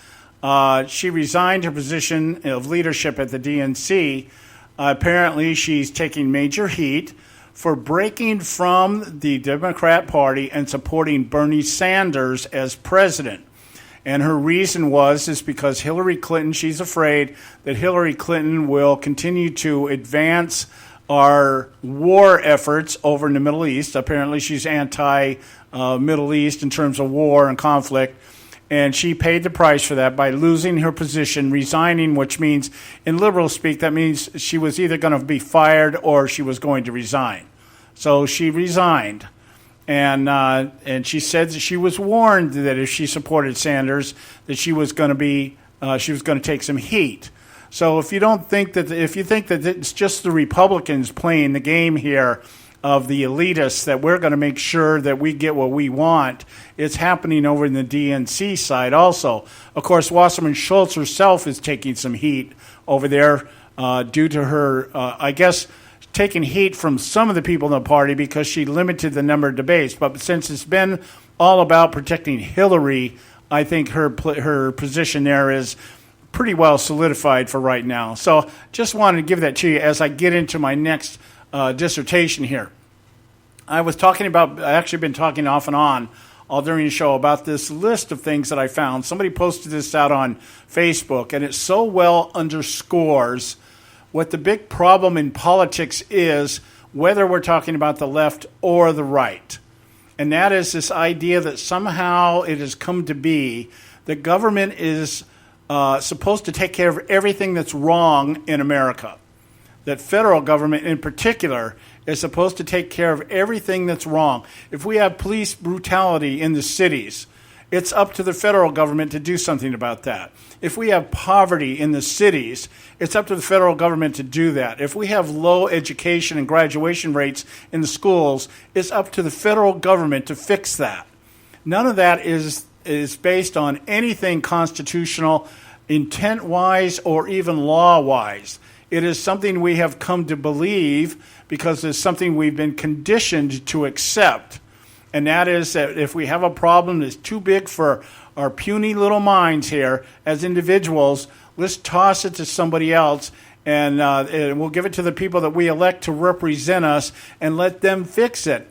Speaker 7: She resigned her position of leadership at the DNC. Apparently, she's taking major heat for breaking from the Democrat Party and supporting Bernie Sanders as president. And her reason is because Hillary Clinton, she's afraid that Hillary Clinton will continue to advance our war efforts over in the Middle East. Apparently, she's anti-Middle East in terms of war and conflict. And she paid the price for that by losing her position, resigning, which means, in liberal speak, that means she was either going to be fired or she was going to resign. So she resigned. And she said that she was warned that if she supported Sanders, that she was going to take some heat. So if you think that it's just the Republicans playing the game here of the elitists, that we're going to make sure that we get what we want, it's happening over in the DNC side also. Of course, Wasserman Schultz herself is taking some heat over there due to her, I guess, taking heat from some of the people in the party because she limited the number of debates. But since it's been all about protecting Hillary, I think her position there is pretty well solidified for right now. So just wanted to give that to you as I get into my next dissertation here. I actually been talking off and on all during the show about this list of things that I found. Somebody posted this out on Facebook, and it so well underscores what the big problem in politics is, whether we're talking about the left or the right. And that is this idea that somehow it has come to be that government is supposed to take care of everything that's wrong in America. That federal government in particular is supposed to take care of everything that's wrong. If we have police brutality in the cities, it's up to the federal government to do something about that. If we have poverty in the cities, it's up to the federal government to do that. If we have low education and graduation rates in the schools, it's up to the federal government to fix that. None of that is based on anything constitutional, intent-wise, or even law-wise. It is something we have come to believe because it's something we've been conditioned to accept. And that is that if we have a problem that's too big for our puny little minds here as individuals, let's toss it to somebody else and we'll give it to the people that we elect to represent us and let them fix it.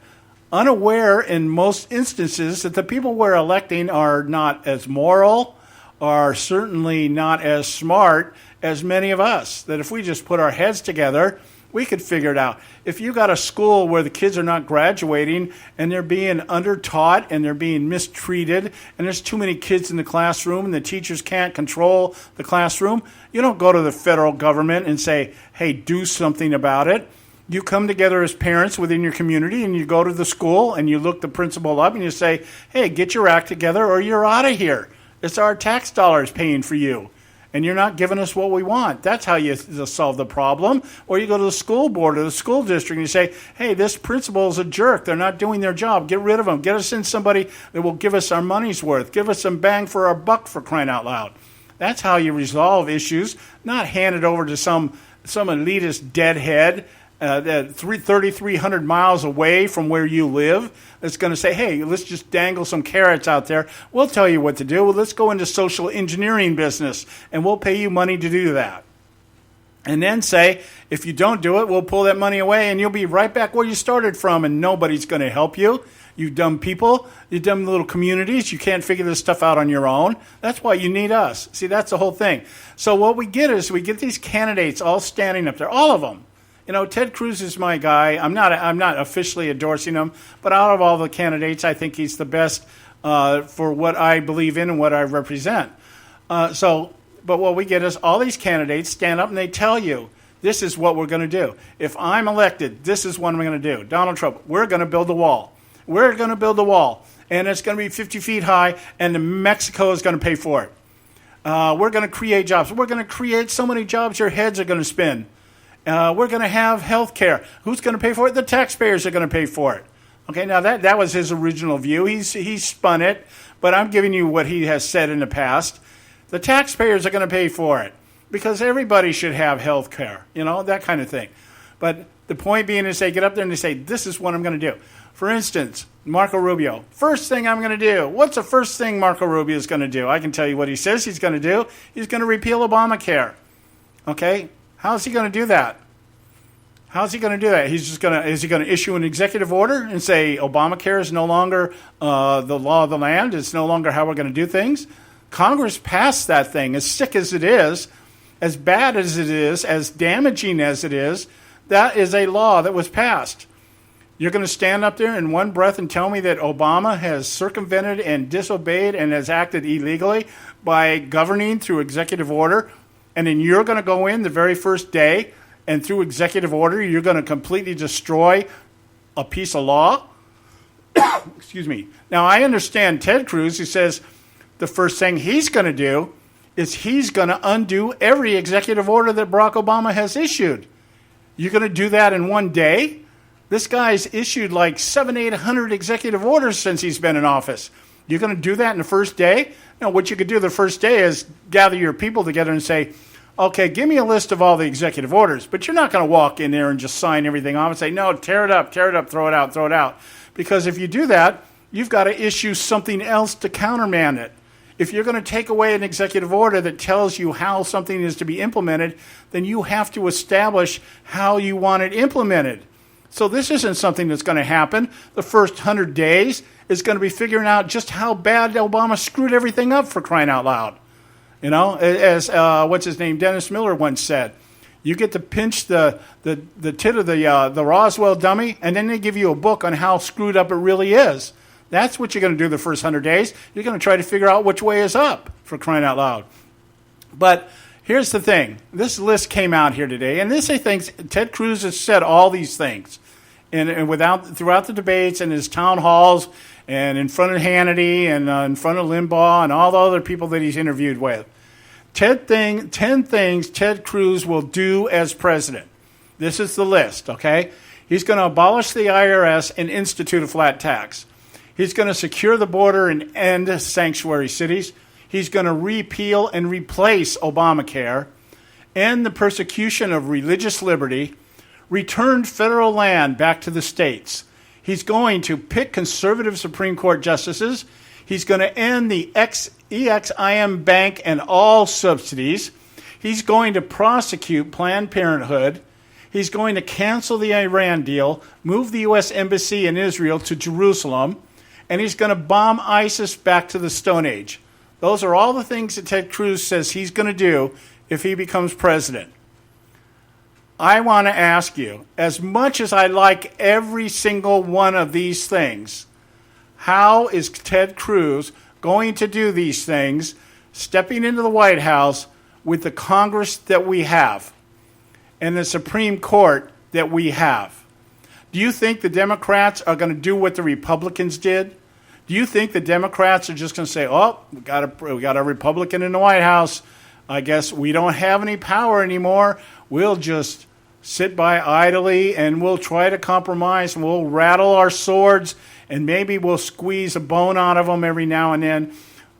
Speaker 7: Unaware in most instances that the people we're electing are not as moral, are certainly not as smart as many of us, that if we just put our heads together, we could figure it out. If you got a school where the kids are not graduating and they're being undertaught and they're being mistreated and there's too many kids in the classroom and the teachers can't control the classroom, you don't go to the federal government and say, hey, do something about it. You come together as parents within your community and you go to the school and you look the principal up and you say, hey, get your act together or you're out of here. It's our tax dollars paying for you. And you're not giving us what we want. That's how you solve the problem. Or you go to the school board or the school district and you say, hey, this principal is a jerk. They're not doing their job. Get rid of them. Get us in somebody that will give us our money's worth. Give us some bang for our buck, for crying out loud. That's how you resolve issues, not hand it over to some elitist deadhead that 3,300 miles away from where you live that's going to say, hey, let's just dangle some carrots out there. We'll tell you what to do. Well, let's go into social engineering business, and we'll pay you money to do that. And then say, if you don't do it, we'll pull that money away, and you'll be right back where you started from, and nobody's going to help you. You dumb people, you dumb little communities, you can't figure this stuff out on your own. That's why you need us. See, that's the whole thing. So what we get is we get these candidates all standing up there, all of them. You know, Ted Cruz is my guy. I'm not officially endorsing him, but out of all the candidates, I think he's the best for what I believe in and what I represent. But what we get is all these candidates stand up and they tell you, this is what we're going to do. If I'm elected, this is what I'm going to do. Donald Trump, we're going to build a wall. we're going to build a wall, and it's going to be 50 feet high, and Mexico is going to pay for it. We're going to create jobs. We're going to create so many jobs your heads are going to spin. We're going to have health care. Who's going to pay for it? The taxpayers are going to pay for it. Okay, now that was his original view. He spun it, but I'm giving you what he has said in the past. The taxpayers are going to pay for it because everybody should have health care, that kind of thing. But the point being is they get up there and they say, this is what I'm going to do. For instance, Marco Rubio, first thing I'm going to do. What's the first thing Marco Rubio is going to do? I can tell you what he says he's going to do. He's going to repeal Obamacare. Okay? How's he going to do that? How's he going to do that? Is he going to issue an executive order and say Obamacare is no longer the law of the land? It's no longer how we're going to do things? Congress passed that thing. As sick as it is, as bad as it is, as damaging as it is, that is a law that was passed. You're going to stand up there in one breath and tell me that Obama has circumvented and disobeyed and has acted illegally by governing through executive order, and then you're going to go in the very first day and through executive order you're going to completely destroy a piece of law? Excuse me. Now, I understand Ted Cruz, who says the first thing he's going to do is he's going to undo every executive order that Barack Obama has issued. You're going to do that in one day? This guy's issued like 700-800 executive orders since he's been in office. You're going to do that in the first day? No, what you could do the first day is gather your people together and say, okay, give me a list of all the executive orders. But you're not going to walk in there and just sign everything off and say, no, tear it up, throw it out. Because if you do that, you've got to issue something else to countermand it. If you're going to take away an executive order that tells you how something is to be implemented, then you have to establish how you want it implemented. So this isn't something that's going to happen. The first 100 days is going to be figuring out just how bad Obama screwed everything up, for crying out loud. As what's his name, Dennis Miller once said, you get to pinch the tit of the Roswell dummy, and then they give you a book on how screwed up it really is. That's what you're going to do the first 100 days. You're going to try to figure out which way is up, for crying out loud. But here's the thing. This list came out here today, and this, I think, Ted Cruz has said all these things and throughout the debates and his town halls and in front of Hannity and in front of Limbaugh and all the other people that he's interviewed with. 10 things Ted Cruz will do as president. This is the list, okay? He's going to abolish the IRS and institute a flat tax. He's going to secure the border and end sanctuary cities. He's going to repeal and replace Obamacare, end the persecution of religious liberty, return federal land back to the states. He's going to pick conservative Supreme Court justices. He's going to end the EXIM Bank and all subsidies. He's going to prosecute Planned Parenthood. He's going to cancel the Iran deal, move the U.S. Embassy in Israel to Jerusalem, and he's going to bomb ISIS back to the Stone Age. Those are all the things that Ted Cruz says he's going to do if he becomes president. I want to ask you, as much as I like every single one of these things, how is Ted Cruz going to do these things, stepping into the White House with the Congress that we have and the Supreme Court that we have? Do you think the Democrats are going to do what the Republicans did? Do you think the Democrats are just going to say, oh, we got a Republican in the White House. I guess we don't have any power anymore. We'll just sit by idly and we'll try to compromise and we'll rattle our swords and maybe we'll squeeze a bone out of them every now and then.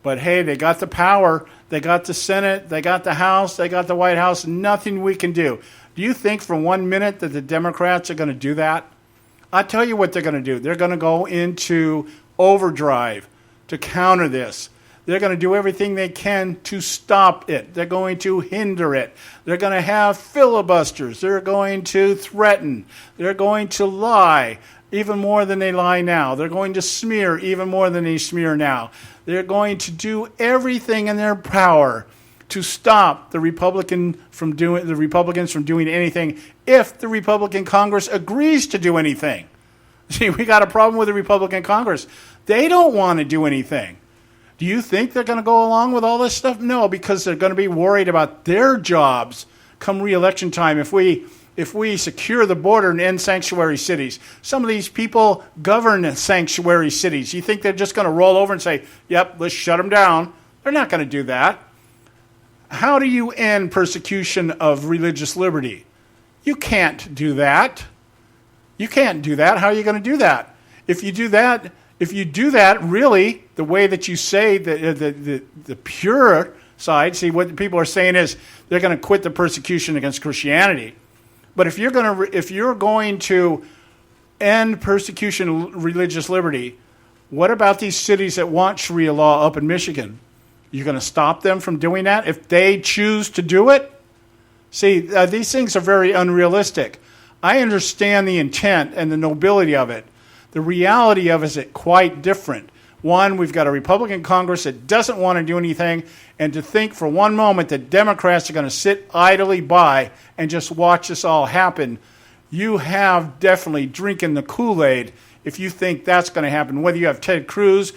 Speaker 7: But hey, they got the power. They got the Senate. They got the House. They got the White House. Nothing we can do. Do you think for 1 minute that the Democrats are going to do that? I'll tell you what they're going to do. They're going to go into overdrive to counter this. They're going to do everything they can to stop it. They're going to hinder it. They're going to have filibusters. They're going to threaten. They're going to lie even more than they lie now. They're going to smear even more than they smear now. They're going to do everything in their power to stop the Republicans from doing anything if the Republican Congress agrees to do anything. See, we got a problem with the Republican Congress. They don't want to do anything. Do you think they're going to go along with all this stuff? No, because they're going to be worried about their jobs come re-election time. If we if we secure the border and end sanctuary cities. Some of these people govern sanctuary cities. You think they're just going to roll over and say, yep, let's shut them down? They're not going to do that. How do you end persecution of religious liberty? You can't do that. You can't do that. How are you going to do that? If you do that, really, the way that you say the pure side, see, what people are saying is they're going to quit the persecution against Christianity. But if you're going to end persecution of religious liberty, what about these cities that want Sharia law up in Michigan? You're going to stop them from doing that if they choose to do it? See, these things are very unrealistic. I understand the intent and the nobility of it. The reality of it is quite different. One, we've got a Republican Congress that doesn't want to do anything, and to think for one moment that Democrats are going to sit idly by and just watch this all happen, you have definitely drinking the Kool-Aid if you think that's going to happen. Whether you have Ted Cruz,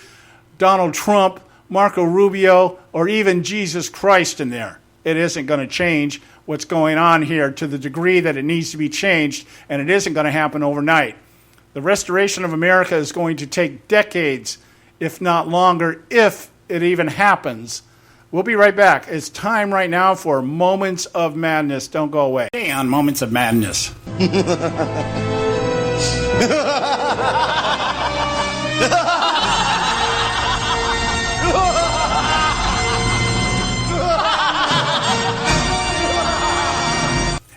Speaker 7: Donald Trump, Marco Rubio, or even Jesus Christ in there, it isn't going to change what's going on here to the degree that it needs to be changed, and it isn't going to happen overnight. The restoration of America is going to take decades, if not longer, if it even happens. We'll be right back. It's time right now for Moments of Madness. Don't go away. Today on Moments of Madness.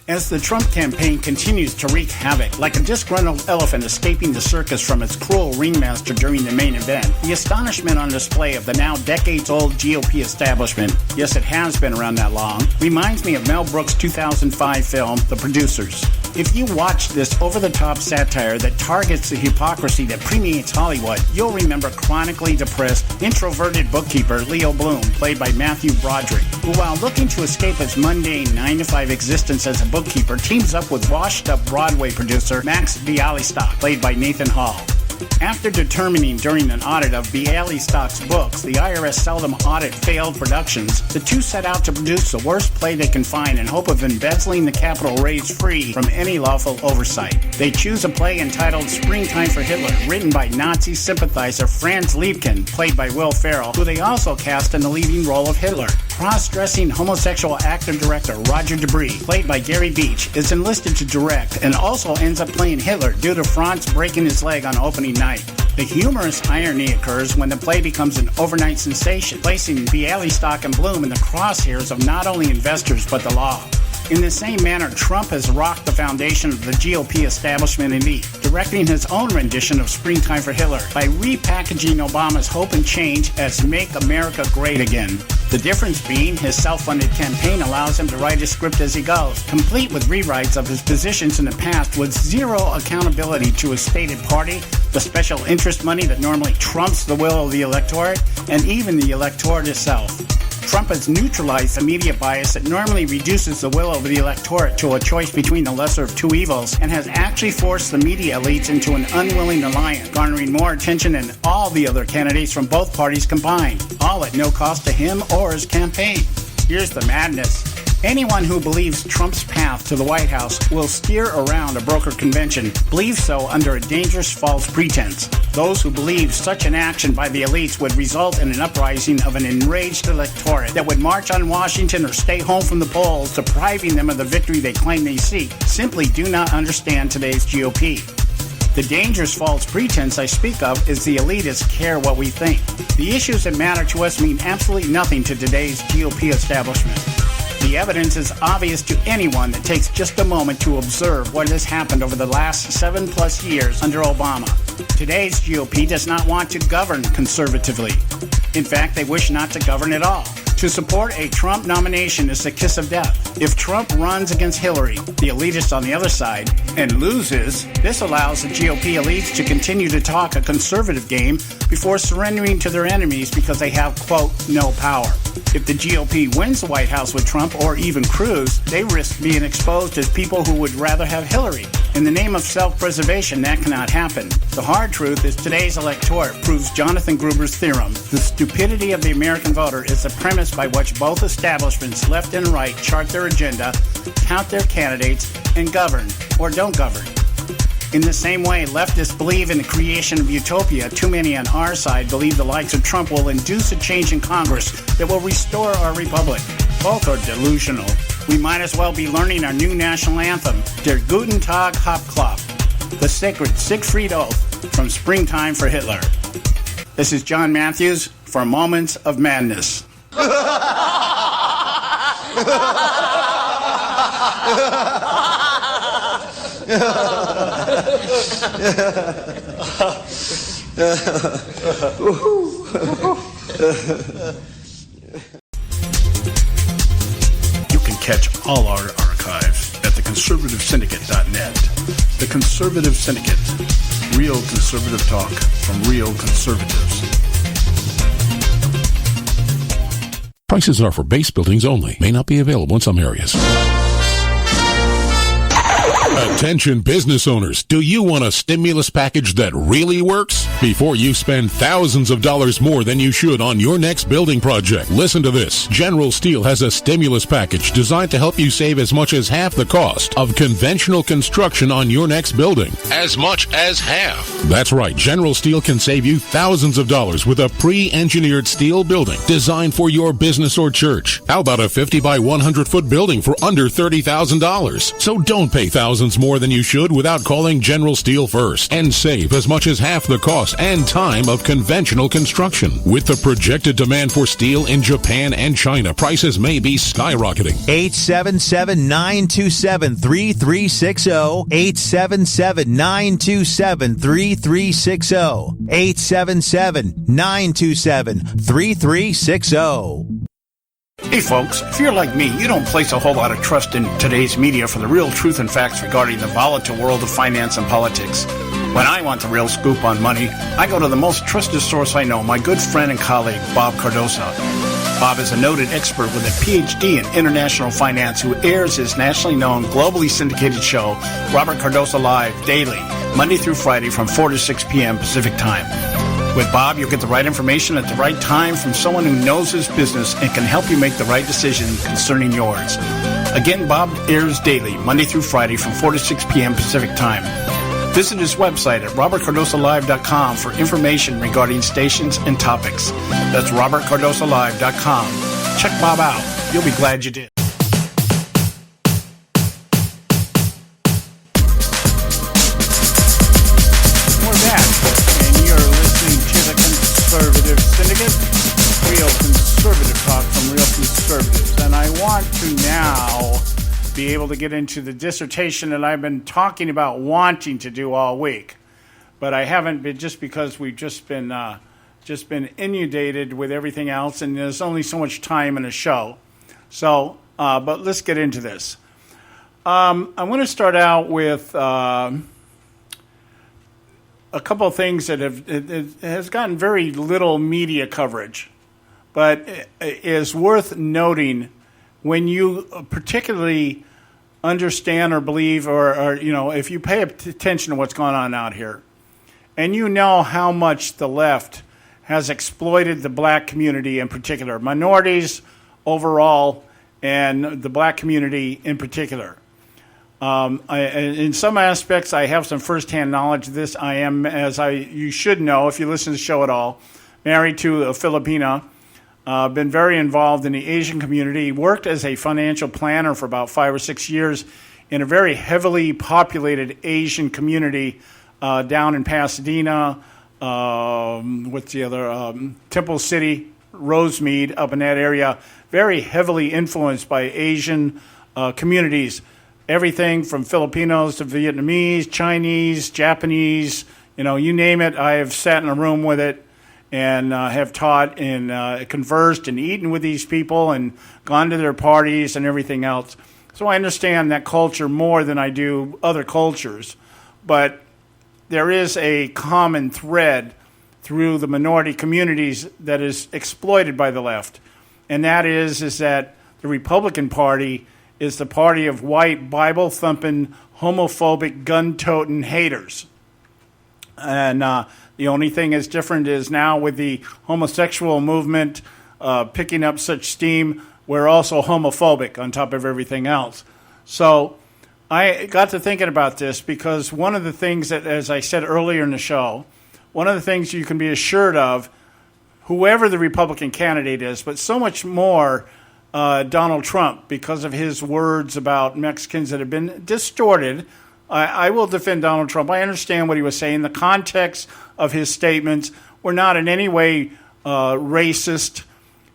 Speaker 7: As the Trump campaign continues to wreak havoc, like a disgruntled elephant escaping the circus from its cruel ringmaster during the main event, the astonishment on display of the now decades-old GOP establishment, yes, it has been around that long, reminds me of Mel Brooks' 2005 film, The Producers. If you watch this over-the-top satire that targets the hypocrisy that permeates Hollywood, you'll remember chronically depressed, introverted bookkeeper Leo Bloom, played by Matthew Broderick, who, while looking to escape his mundane 9-to-5 existence as a bookkeeper, teams up with washed-up Broadway producer Max Bialystock, played by Nathan Hall. After determining during an audit of Bialystock's books the IRS seldom audit failed productions, the two set out to produce the worst play they can find in hope of embezzling the capital raised free from any lawful oversight. They choose a play entitled Springtime for Hitler, written by Nazi sympathizer Franz Liebken, played by Will Ferrell, who they also cast in the leading role of Hitler. Cross-dressing homosexual actor-director Roger Debris, played by Gary Beach, is enlisted to direct and also ends up playing Hitler due to Franz breaking his leg on opening night. The humorous irony occurs when the play becomes an overnight sensation, placing Bialystock and Bloom in the crosshairs of not only investors but the law. In the same manner, Trump has rocked the foundation of the GOP establishment elite, directing his own rendition of Springtime for Hitler by repackaging Obama's hope and change as Make America Great Again. The difference being his self-funded campaign allows him to write his script as he goes, complete with rewrites of his positions in the past with zero accountability to his stated party, the special interest money that normally trumps the will of the electorate, and even the electorate itself. Trump has neutralized the media bias that normally reduces the will of the electorate to a choice between the lesser of two evils, and has actually forced the media elites into an unwilling alliance, garnering more attention than all the other candidates from both parties combined, all at no cost to him or his campaign. Here's the madness. Anyone who believes Trump's path to the White House will steer around a broker convention believes so under a dangerous false pretense. Those who believe such an action by the elites would result in an uprising of an enraged electorate that would march on Washington or stay home from the polls, depriving them of the victory they claim they seek, simply do not understand today's GOP. The dangerous false pretense I speak of is the elitists care what we think. The issues that matter to us mean absolutely nothing to today's GOP establishment. The evidence is obvious to anyone that takes just a moment to observe what has happened over the last 7+ years under Obama. Today's GOP does not want to govern conservatively. In fact, they wish not to govern at all. To support a Trump nomination is the kiss of death. If Trump runs against Hillary, the elitists on the other side, and loses, this allows the GOP elites to continue to talk a conservative game before surrendering to their enemies because they have, quote, no power. If the GOP wins the White House with Trump or even Cruz, they risk being exposed as people who would rather have Hillary. In the name of self-preservation, that cannot happen. The hard truth is today's electorate proves Jonathan Gruber's theorem. The stupidity of the American voter is the premise by which both establishments, left and right, chart their agenda, count their candidates, and govern, or don't govern. In the same way, leftists believe in the creation of utopia, too many on our side believe the likes of Trump will induce a change in Congress that will restore our republic. Both are delusional. We might as well be learning our new national anthem, Der Guten Tag Hauptklop, the sacred Siegfried Oath from Springtime for Hitler. This is John Matthews for Moments of Madness. You can catch all our archives at theconservativesyndicate.net. The Conservative Syndicate. Real conservative talk from real conservatives.
Speaker 10: Prices are for base buildings only. May not be available in some areas. Attention business owners, do you want a stimulus package that really works? Before you spend thousands of dollars more than you should on your next building project, listen to this. General Steel has a stimulus package designed to help you save as much as half the cost of conventional construction on your next building. As much as half. That's right, General Steel can save you thousands of dollars with a pre-engineered steel building designed for your business or church. How about a 50 by 100 foot building for under $30,000? So don't pay thousands more than you should without calling General Steel first and save as much as half the cost and time of conventional construction. With the projected demand for steel in Japan and China, prices may be skyrocketing.
Speaker 19: 877-927-3360. 877-927-3360. 877-927-3360.
Speaker 7: Hey folks, if you're like me, you don't place a whole lot of trust in today's media for the real truth and facts regarding the volatile world of finance and politics. When I want the real scoop on money, I go to the most trusted source I know, my good friend and colleague, Bob Cardoso. Bob is a noted expert with a PhD in international finance who airs his nationally known, globally syndicated show, Robert Cardoso Live, daily, Monday through Friday from 4 to 6 p.m. Pacific Time. With Bob, you'll get the right information at the right time from someone who knows his business and can help you make the right decision concerning yours. Again, Bob airs daily, Monday through Friday from 4 to 6 p.m. Pacific Time. Visit his website at robertcardosolive.com for information regarding stations and topics. That's robertcardosolive.com. Check Bob out. You'll be glad you did. We're back, and you're listening to the Conservative Syndicate, real conservative talk from real conservatives. And I want to now be able to get into the dissertation that I've been talking about wanting to do all week, but I haven't been, just because we've just been inundated with everything else, and there's only so much time in a show. So, but let's get into this. I want to start out with a couple of things that has gotten very little media coverage, but is worth noting when you particularly understand or believe, or if you pay attention to what's going on out here, and you know how much the left has exploited the black community in particular, minorities overall, and the black community in particular. In some aspects, I have some firsthand knowledge of this. I am, you should know if you listen to the show at all, married to a Filipina. Been very involved in the Asian community, worked as a financial planner for about 5 or 6 years in a very heavily populated Asian community down in Pasadena, what's the other, Temple City, Rosemead, up in that area, very heavily influenced by Asian communities, everything from Filipinos to Vietnamese, Chinese, Japanese, you name it. I have sat in a room with it and have taught and conversed and eaten with these people and gone to their parties and everything else. So I understand that culture more than I do other cultures. But there is a common thread through the minority communities that is exploited by the left. And that is that the Republican Party is the party of white, Bible-thumping, homophobic, gun-toting haters. And the only thing that's different is now with the homosexual movement picking up such steam, we're also homophobic on top of everything else. So I got to thinking about this because one of the things that, as I said earlier in the show, one of the things you can be assured of, whoever the Republican candidate is, but so much more Donald Trump, because of his words about Mexicans that have been distorted. I will defend Donald Trump. I understand what he was saying. The context of his statements were not in any way racist.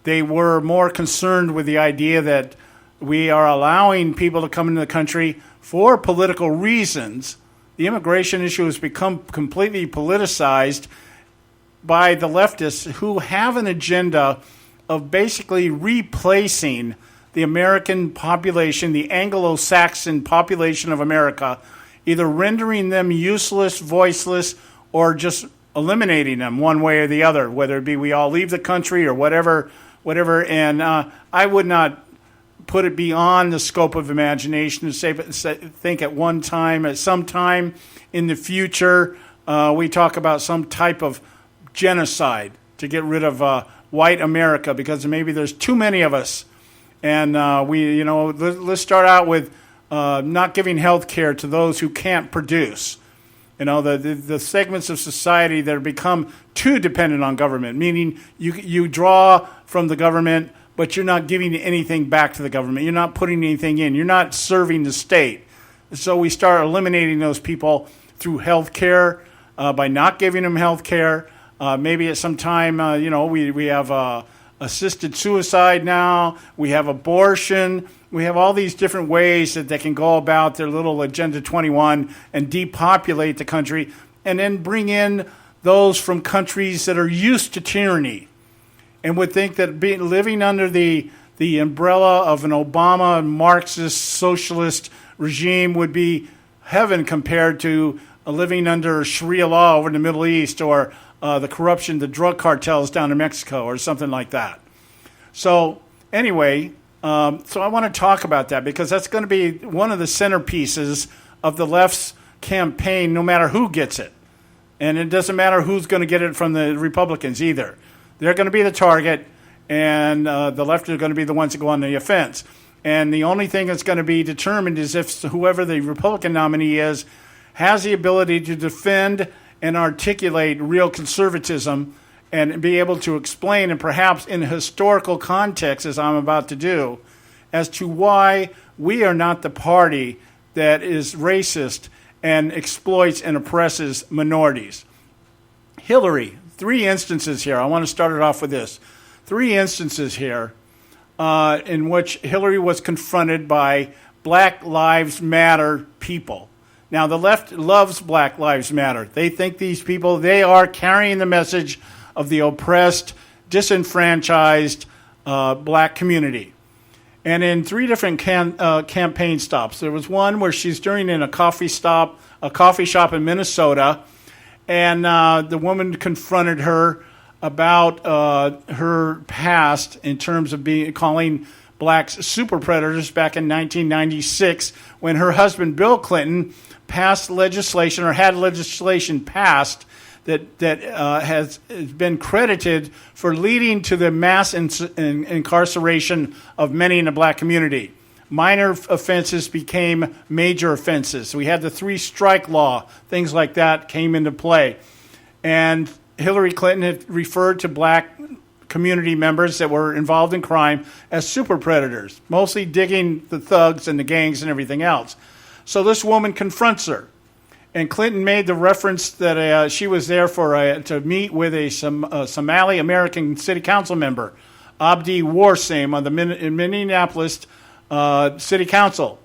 Speaker 7: They were more concerned with the idea that we are allowing people to come into the country for political reasons. The immigration issue has become completely politicized by the leftists who have an agenda of basically replacing the American population, the Anglo-Saxon population of America, either rendering them useless, voiceless, or just eliminating them one way or the other, whether it be we all leave the country or whatever. And I would not put it beyond the scope of imagination to think at some time in the future, we talk about some type of genocide to get rid of white America because maybe there's too many of us. And let's start out with not giving health care to those who can't produce. The segments of society that have become too dependent on government, meaning you draw from the government, but you're not giving anything back to the government. You're not putting anything in. You're not serving the state. So we start eliminating those people through health care, by not giving them health care. Maybe at some time, we have assisted suicide now. We have abortion. We have all these different ways that they can go about their little Agenda 21 and depopulate the country and then bring in those from countries that are used to tyranny and would think that living under the umbrella of an Obama Marxist socialist regime would be heaven compared to living under Sharia law over in the Middle East or the corruption, the drug cartels down in Mexico or something like that. So anyway, so I want to talk about that because that's going to be one of the centerpieces of the left's campaign, no matter who gets it. And it doesn't matter who's going to get it from the Republicans either. They're going to be the target, and the left are going to be the ones that go on the offense. And the only thing that's going to be determined is if whoever the Republican nominee is has the ability to defend and articulate real conservatism and be able to explain, and perhaps in a historical context, as I'm about to do, as to why we are not the party that is racist and exploits and oppresses minorities. Hillary, 3 instances here. I want to start it off with this. 3 instances here in which Hillary was confronted by Black Lives Matter people. Now, the left loves Black Lives Matter. They think these people, they are carrying the message of the oppressed, disenfranchised black community. And in 3 different campaign stops, there was one where she's during in a coffee shop in Minnesota, and the woman confronted her about her past in terms of calling blacks super predators back in 1996 when her husband Bill Clinton passed legislation or had legislation passed that has been credited for leading to the mass incarceration of many in the black community. Minor offenses became major offenses. We had the 3-strike law, things like that came into play. And Hillary Clinton had referred to black community members that were involved in crime as super predators, mostly digging the thugs and the gangs and everything else. So this woman confronts her. And Clinton made the reference that she was there to meet with a Somali American city council member, Abdi Warsim, on the Minneapolis City Council.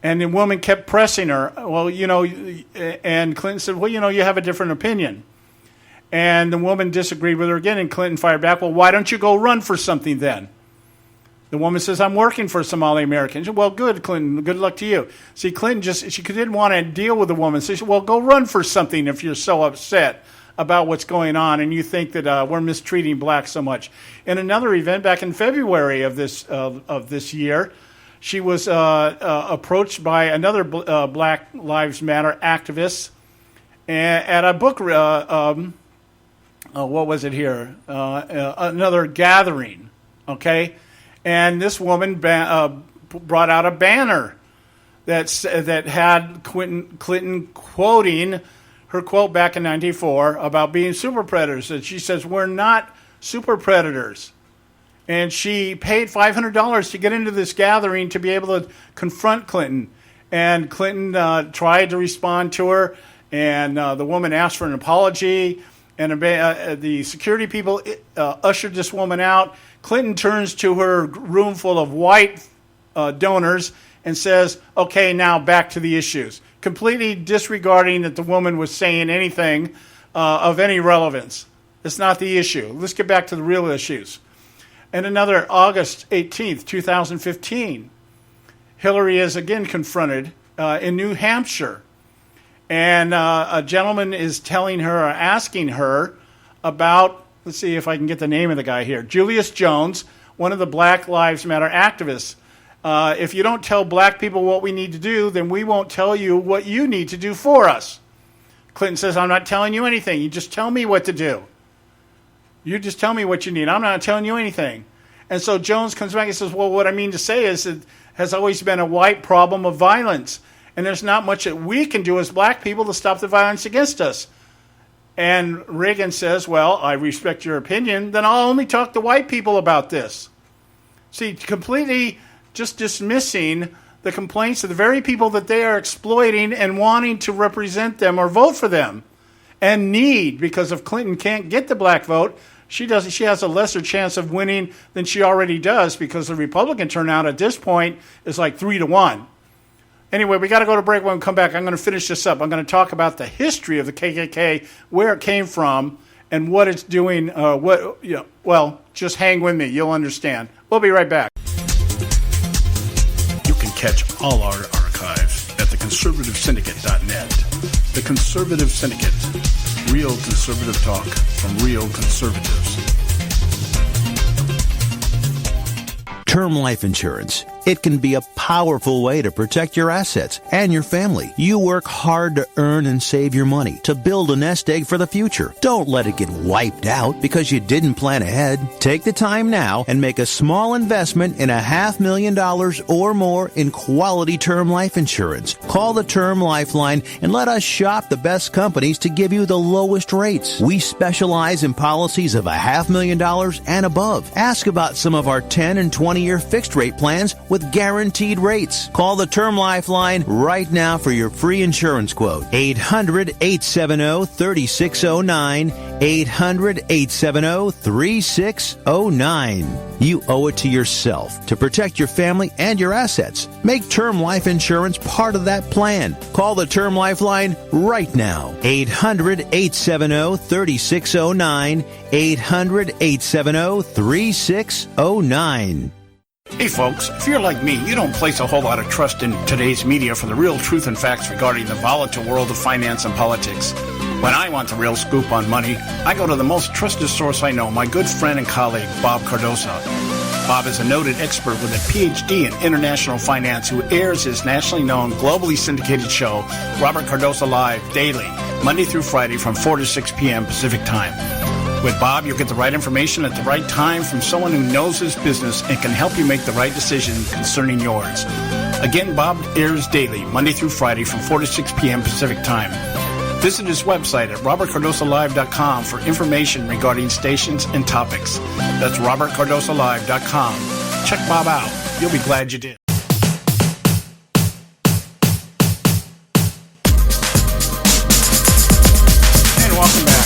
Speaker 7: And the woman kept pressing her. And Clinton said, you have a different opinion. And the woman disagreed with her again, and Clinton fired back, well, why don't you go run for something then? The woman says, I'm working for Somali Americans. Well, good, Clinton. Good luck to you. See, Clinton she didn't want to deal with the woman. So she said, well, go run for something if you're so upset about what's going on and you think that we're mistreating blacks so much. In another event back in February of this year, She was approached by another Black Lives Matter activist at a book, what was it here? Another gathering, okay? And this woman brought out a banner that had Clinton quoting her quote back in 1994 about being super predators. And she says, we're not super predators. And she paid $500 to get into this gathering to be able to confront Clinton. And Clinton tried to respond to her, and the woman asked for an apology. And the security people ushered this woman out. Clinton turns to her room full of white donors and says, okay, now back to the issues, completely disregarding that the woman was saying anything of any relevance. It's not the issue. Let's get back to the real issues. And another August 18th, 2015, Hillary is again confronted in New Hampshire. And a gentleman is telling her or asking her about, let's see if I can get the name of the guy here, Julius Jones, one of the Black Lives Matter activists. If you don't tell black people what we need to do, then we won't tell you what you need to do for us. Clinton says, I'm not telling you anything. You just tell me what to do. You just tell me what you need. I'm not telling you anything. And so Jones comes back and says, well, what I mean to say is it has always been a white problem of violence. And there's not much that we can do as black people to stop the violence against us. And Reagan says, well, I respect your opinion. Then I'll only talk to white people about this. See, completely just dismissing the complaints of the very people that they are exploiting and wanting to represent them or vote for them and need, because if Clinton can't get the black vote, she has a lesser chance of winning than she already does, because the Republican turnout at this point is like 3-1. Anyway, we got to go to break. When we come back, I'm going to finish this up. I'm going to talk about the history of the KKK, where it came from, and what it's doing. Well, just hang with me. You'll understand. We'll be right back. You can catch all our archives at theconservativesyndicate.net. The Conservative Syndicate. Real conservative talk from real conservatives.
Speaker 11: Term life insurance. It can be a powerful way to protect your assets and your family. You work hard to earn and save your money to build a nest egg for the future. Don't let it get wiped out because you didn't plan ahead. Take the time now and make a small investment in $500,000 or more in quality term life insurance. Call the Term Lifeline and let us shop the best companies to give you the lowest rates. We specialize in policies of $500,000 and above. Ask about some of our 10 and 20-year fixed rate plans with guaranteed rates. Call the Term Lifeline right now for your free insurance quote. 800-870-3609. 800-870-3609. You owe it to yourself to protect your family and your assets. Make term life insurance part of that plan. Call the Term Lifeline right now. 800-870-3609. 800-870-3609.
Speaker 6: Hey folks, if you're like me, you don't place a whole lot of trust in today's media for the real truth and facts regarding the volatile world of finance and politics. When I want the real scoop on money, I go to the most trusted source I know, my good friend and colleague, Bob Cardoso. Bob is a noted expert with a PhD in international finance who airs his nationally known, globally syndicated show, Robert Cardoso Live, daily, Monday through Friday from 4 to 6 p.m. Pacific Time. With Bob, you'll get the right information at the right time from someone who knows his business and can help you make the right decision concerning yours. Again, Bob airs daily, Monday through Friday from 4 to 6 p.m. Pacific Time. Visit his website at robertcardosolive.com for information regarding stations and topics. That's robertcardosolive.com. Check Bob out. You'll be glad you did. And welcome back.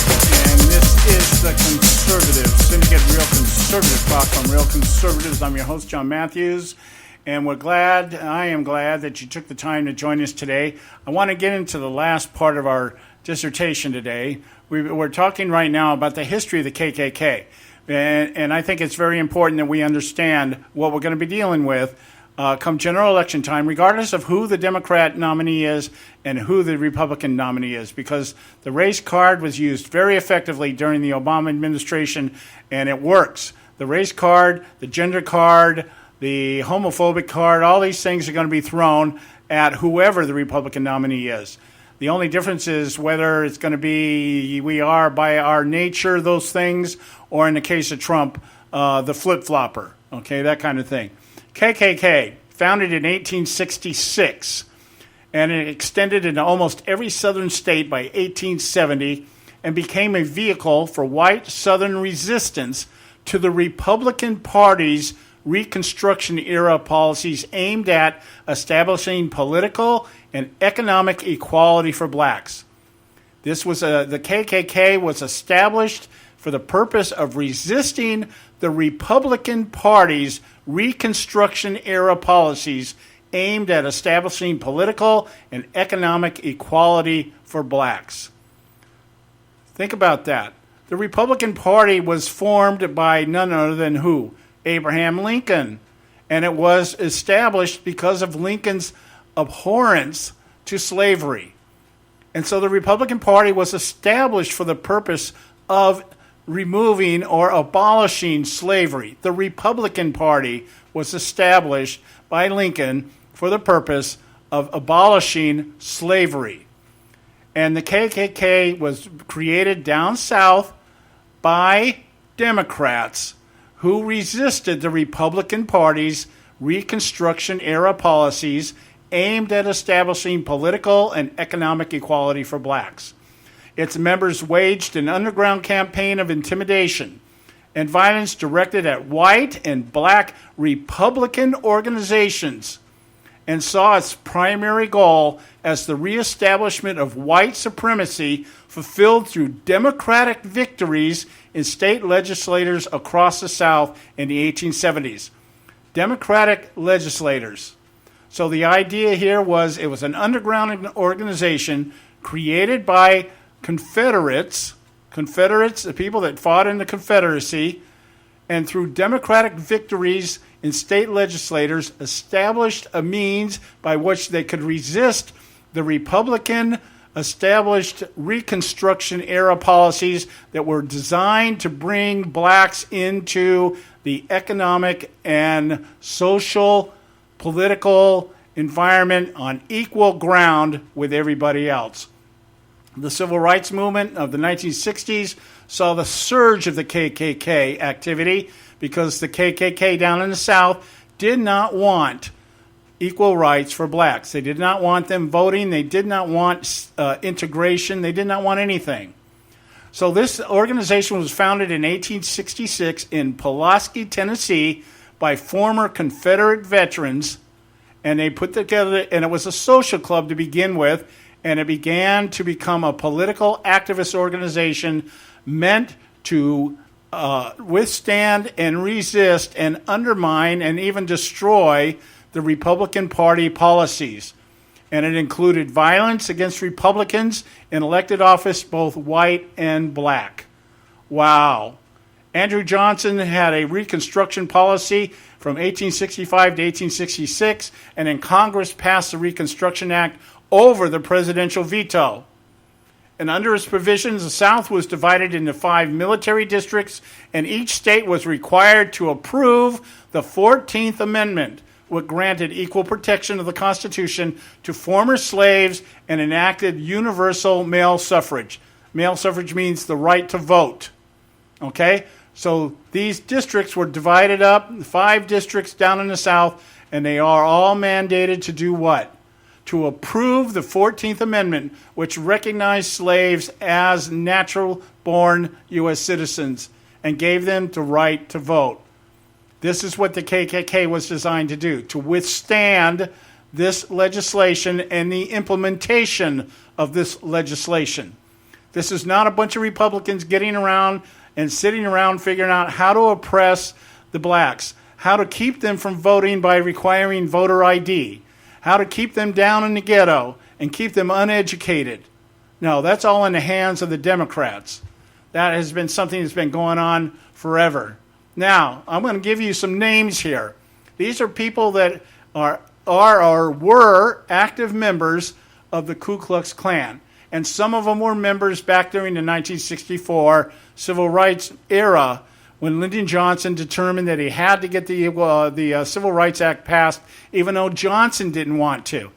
Speaker 6: The Conservative Syndicate, real conservative talk from real conservatives. I'm your host, John Matthews, and I am glad that you took the time to join us today. I want to get into the last part of our dissertation today. We're talking right now about the history of the KKK, and I think it's very important that we understand what we're going to be dealing with come general election time, regardless of who the Democrat nominee is and who the Republican nominee is, because the race card was used very effectively during the Obama administration, and it works. The race card, the gender card,
Speaker 7: the homophobic card, all these things are going to be thrown at whoever the Republican nominee is. The only difference is whether it's going to be we are by our nature those things, or in the case of Trump, the flip-flopper, okay, that kind of thing. KKK, founded in 1866, and it extended into almost every southern state by 1870 and became a vehicle for white southern resistance to the Republican Party's Reconstruction-era policies aimed at establishing political and economic equality for blacks. This was the KKK was established for the purpose of resisting the Republican Party's Reconstruction-era policies aimed at establishing political and economic equality for blacks. Think about that. The Republican Party was formed by none other than who? Abraham Lincoln. And it was established because of Lincoln's abhorrence to slavery. And so the Republican Party was established for the purpose of removing or abolishing slavery. The Republican Party was established by Lincoln for the purpose of abolishing slavery. And the KKK was created down south by Democrats who resisted the Republican Party's Reconstruction-era policies aimed at establishing political and economic equality for blacks. Its members waged an underground campaign of intimidation and violence directed at white and black Republican organizations and saw its primary goal as the reestablishment of white supremacy fulfilled through Democratic victories in state legislatures across the South in the 1870s. Democratic legislators. So the idea here was it was an underground organization created by Confederates, the people that fought in the Confederacy, and through Democratic victories in state legislators established a means by which they could resist the Republican established Reconstruction-era policies that were designed to bring blacks into the economic and social, political environment on equal ground with everybody else. The civil rights movement of the 1960s saw the surge of the KKK activity because the KKK down in the South did not want equal rights for blacks. They did not want them voting. They did not want integration. They did not want anything. So this organization was founded in 1866 in Pulaski, Tennessee, by former Confederate veterans, and they put together, and it was a social club to begin with, and it began to become a political activist organization meant to withstand and resist and undermine and even destroy the Republican Party policies. And it included violence against Republicans in elected office, both white and black. Wow. Andrew Johnson had a Reconstruction policy from 1865 to 1866, and then Congress passed the Reconstruction Act over the presidential veto. And under its provisions, the South was divided into 5 military districts, and each state was required to approve the 14th Amendment, which granted equal protection of the Constitution to former slaves and enacted universal male suffrage. Male suffrage means the right to vote. Okay? So these districts were divided up, 5 districts down in the South, and they are all mandated to do what? To approve the 14th Amendment, which recognized slaves as natural-born U.S. citizens and gave them the right to vote. This is what the KKK was designed to do, to withstand this legislation and the implementation of this legislation. This is not a bunch of Republicans getting around and sitting around figuring out how to oppress the blacks, how to keep them from voting by requiring voter ID, how to keep them down in the ghetto and keep them uneducated. No, that's all in the hands of the Democrats. That has been something that's been going on forever. Now, I'm going to give you some names here. These are people that are or were active members of the Ku Klux Klan. And some of them were members back during the 1964 civil rights era when Lyndon Johnson determined that he had to get the Civil Rights Act passed, even though Johnson didn't want to.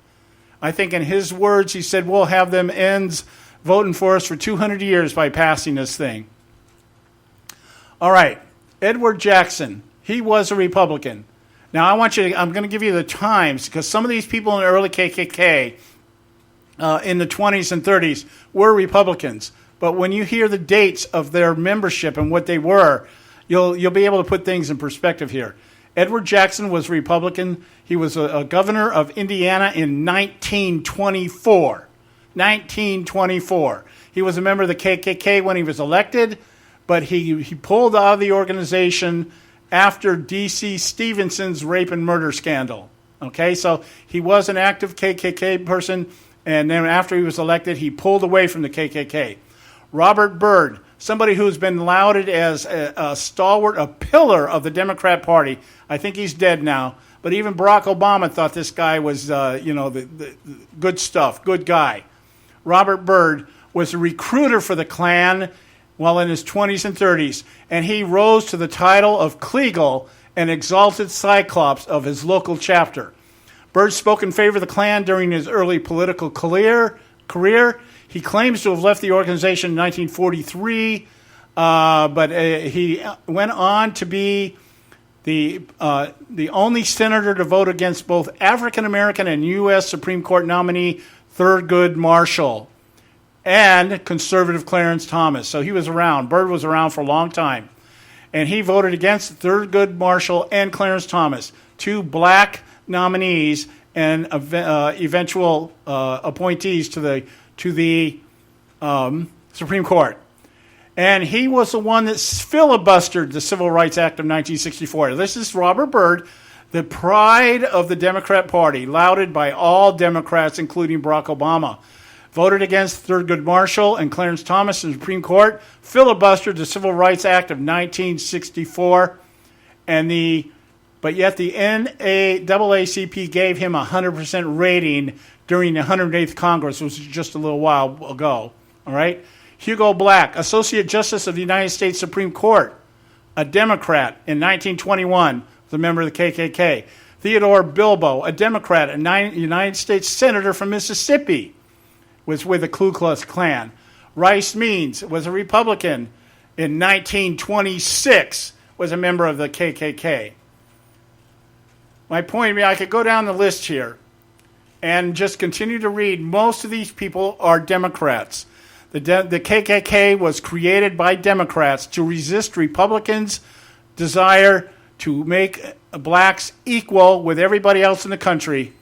Speaker 7: I think in his words, he said, we'll have them ends voting for us for 200 years by passing this thing. All right, Edward Jackson, he was a Republican. Now, I'm going to give you the times, because some of these people in the early KKK in the 20s and 30s were Republicans. But when you hear the dates of their membership and what they were, you'll be able to put things in perspective here. Edward Jackson was Republican. He was a governor of Indiana in 1924. 1924. He was a member of the KKK when he was elected, but he pulled out of the organization after D.C. Stevenson's rape and murder scandal. Okay, so he was an active KKK person, and then after he was elected, he pulled away from the KKK. Robert Byrd, somebody who's been lauded as a stalwart, a pillar of the Democrat Party. I think he's dead now, but even Barack Obama thought this guy was, the good stuff, good guy. Robert Byrd was a recruiter for the Klan while in his 20s and 30s, and he rose to the title of Kleagle, an exalted cyclops of his local chapter. Byrd spoke in favor of the Klan during his early political career. He claims to have left the organization in 1943, but he went on to be the only senator to vote against both African-American and U.S. Supreme Court nominee Thurgood Marshall and conservative Clarence Thomas. So he was around. Byrd was around for a long time. And he voted against Thurgood Marshall and Clarence Thomas, two black nominees and eventual appointees to the Supreme Court. And he was the one that filibustered the Civil Rights Act of 1964. This is Robert Byrd, the pride of the Democrat Party, lauded by all Democrats, including Barack Obama. Voted against Thurgood Marshall and Clarence Thomas in the Supreme Court, filibustered the Civil Rights Act of 1964, but yet the NAACP gave him a 100% rating during the 108th Congress, which was just a little while ago. All right? Hugo Black, Associate Justice of the United States Supreme Court, a Democrat in 1921, was a member of the KKK. Theodore Bilbo, a Democrat, a United States Senator from Mississippi, was with the Ku Klux Klan. Rice Means was a Republican in 1926, was a member of the KKK. My point, I could go down the list here and just continue to read. Most of these people are Democrats. The KKK was created by Democrats to resist Republicans' desire to make blacks equal with everybody else in the country.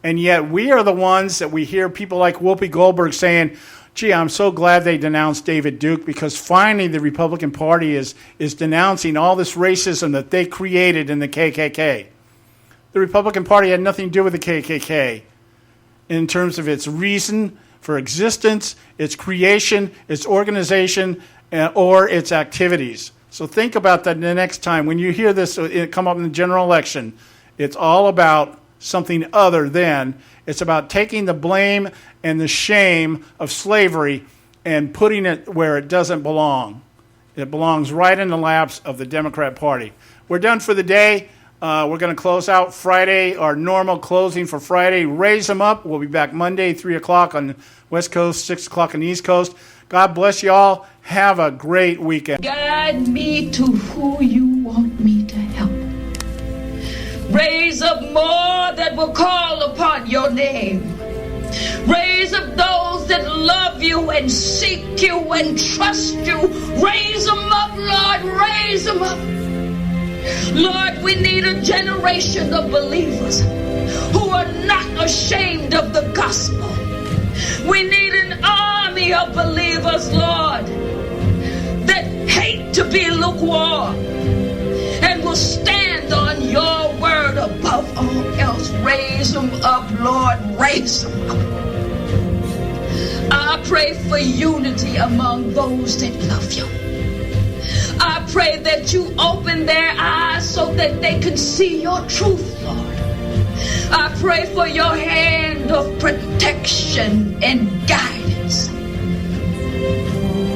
Speaker 7: And yet we are the ones that we hear people like Whoopi Goldberg saying, gee, I'm so glad they denounced David Duke, because finally the Republican Party is denouncing all this racism that they created in the KKK. The Republican Party had nothing to do with the KKK in terms of its reason for existence, its creation, its organization, or its activities. So think about that the next time. When you hear this come up in the general election, it's all about something other than, it's about taking the blame and the shame of slavery and putting it where it doesn't belong. It belongs right in the laps of the Democrat Party. We're done for the day. We're going to close out Friday, our normal closing for Friday. Raise them up. We'll be back Monday, 3 o'clock on the West Coast, 6 o'clock on the East Coast. God bless you all. Have a great weekend.
Speaker 20: Guide me to who you want me to help. Raise up more that will call upon your name. Raise up those that love you and seek you and trust you. Raise them up, Lord. Raise them up. Lord, we need a generation of believers who are not ashamed of the gospel. We need an army of believers, Lord, that hate to be lukewarm and will stand on your word above all else. Raise them up, Lord. Raise them up. I pray for unity among those that love you. I pray that you open their eyes so that they can see your truth, Lord. I pray for your hand of protection and guidance.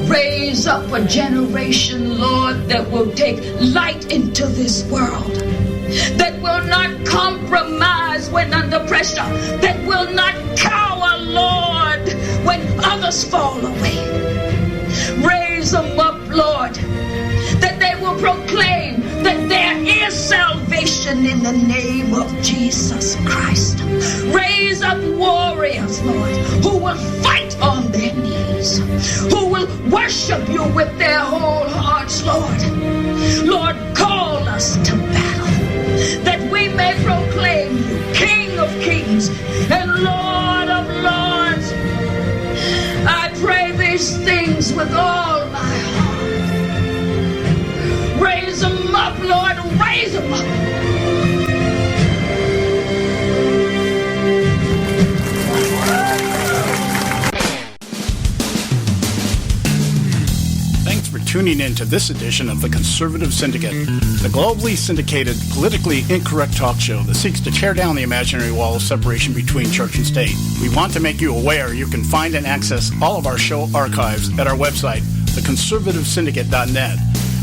Speaker 20: Raise up a generation, Lord, that will take light into this world, that will not compromise when under pressure, that will not cower, Lord, when others fall away. Raise them up, Lord, that they will proclaim that there is salvation in the name of Jesus Christ. Raise up warriors, Lord, who will fight on their knees, who will worship you with their whole hearts, Lord. Lord, call us to battle, that we may proclaim you King of kings and Lord of lords. I pray these things with all my heart. Raise them up, Lord, raise them up.
Speaker 6: Thanks for tuning in to this edition of the Conservative Syndicate, the globally syndicated, politically incorrect talk show that seeks to tear down the imaginary wall of separation between church and state. We want to make you aware you can find and access all of our show archives at our website, theconservativesyndicate.net,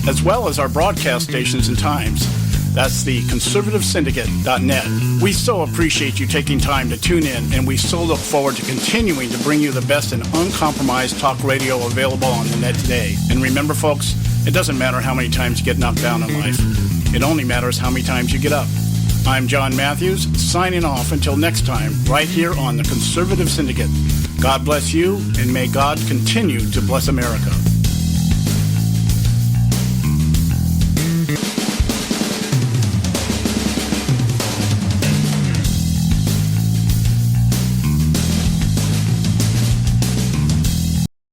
Speaker 6: as well as our broadcast stations and times. That's the conservativesyndicate.net. We so appreciate you taking time to tune in, and we so look forward to continuing to bring you the best and uncompromised talk radio available on the net today. And remember, folks, it doesn't matter how many times you get knocked down in life. It only matters how many times you get up. I'm John Matthews, signing off until next time, right here on the Conservative Syndicate. God bless you, and may God continue to bless America.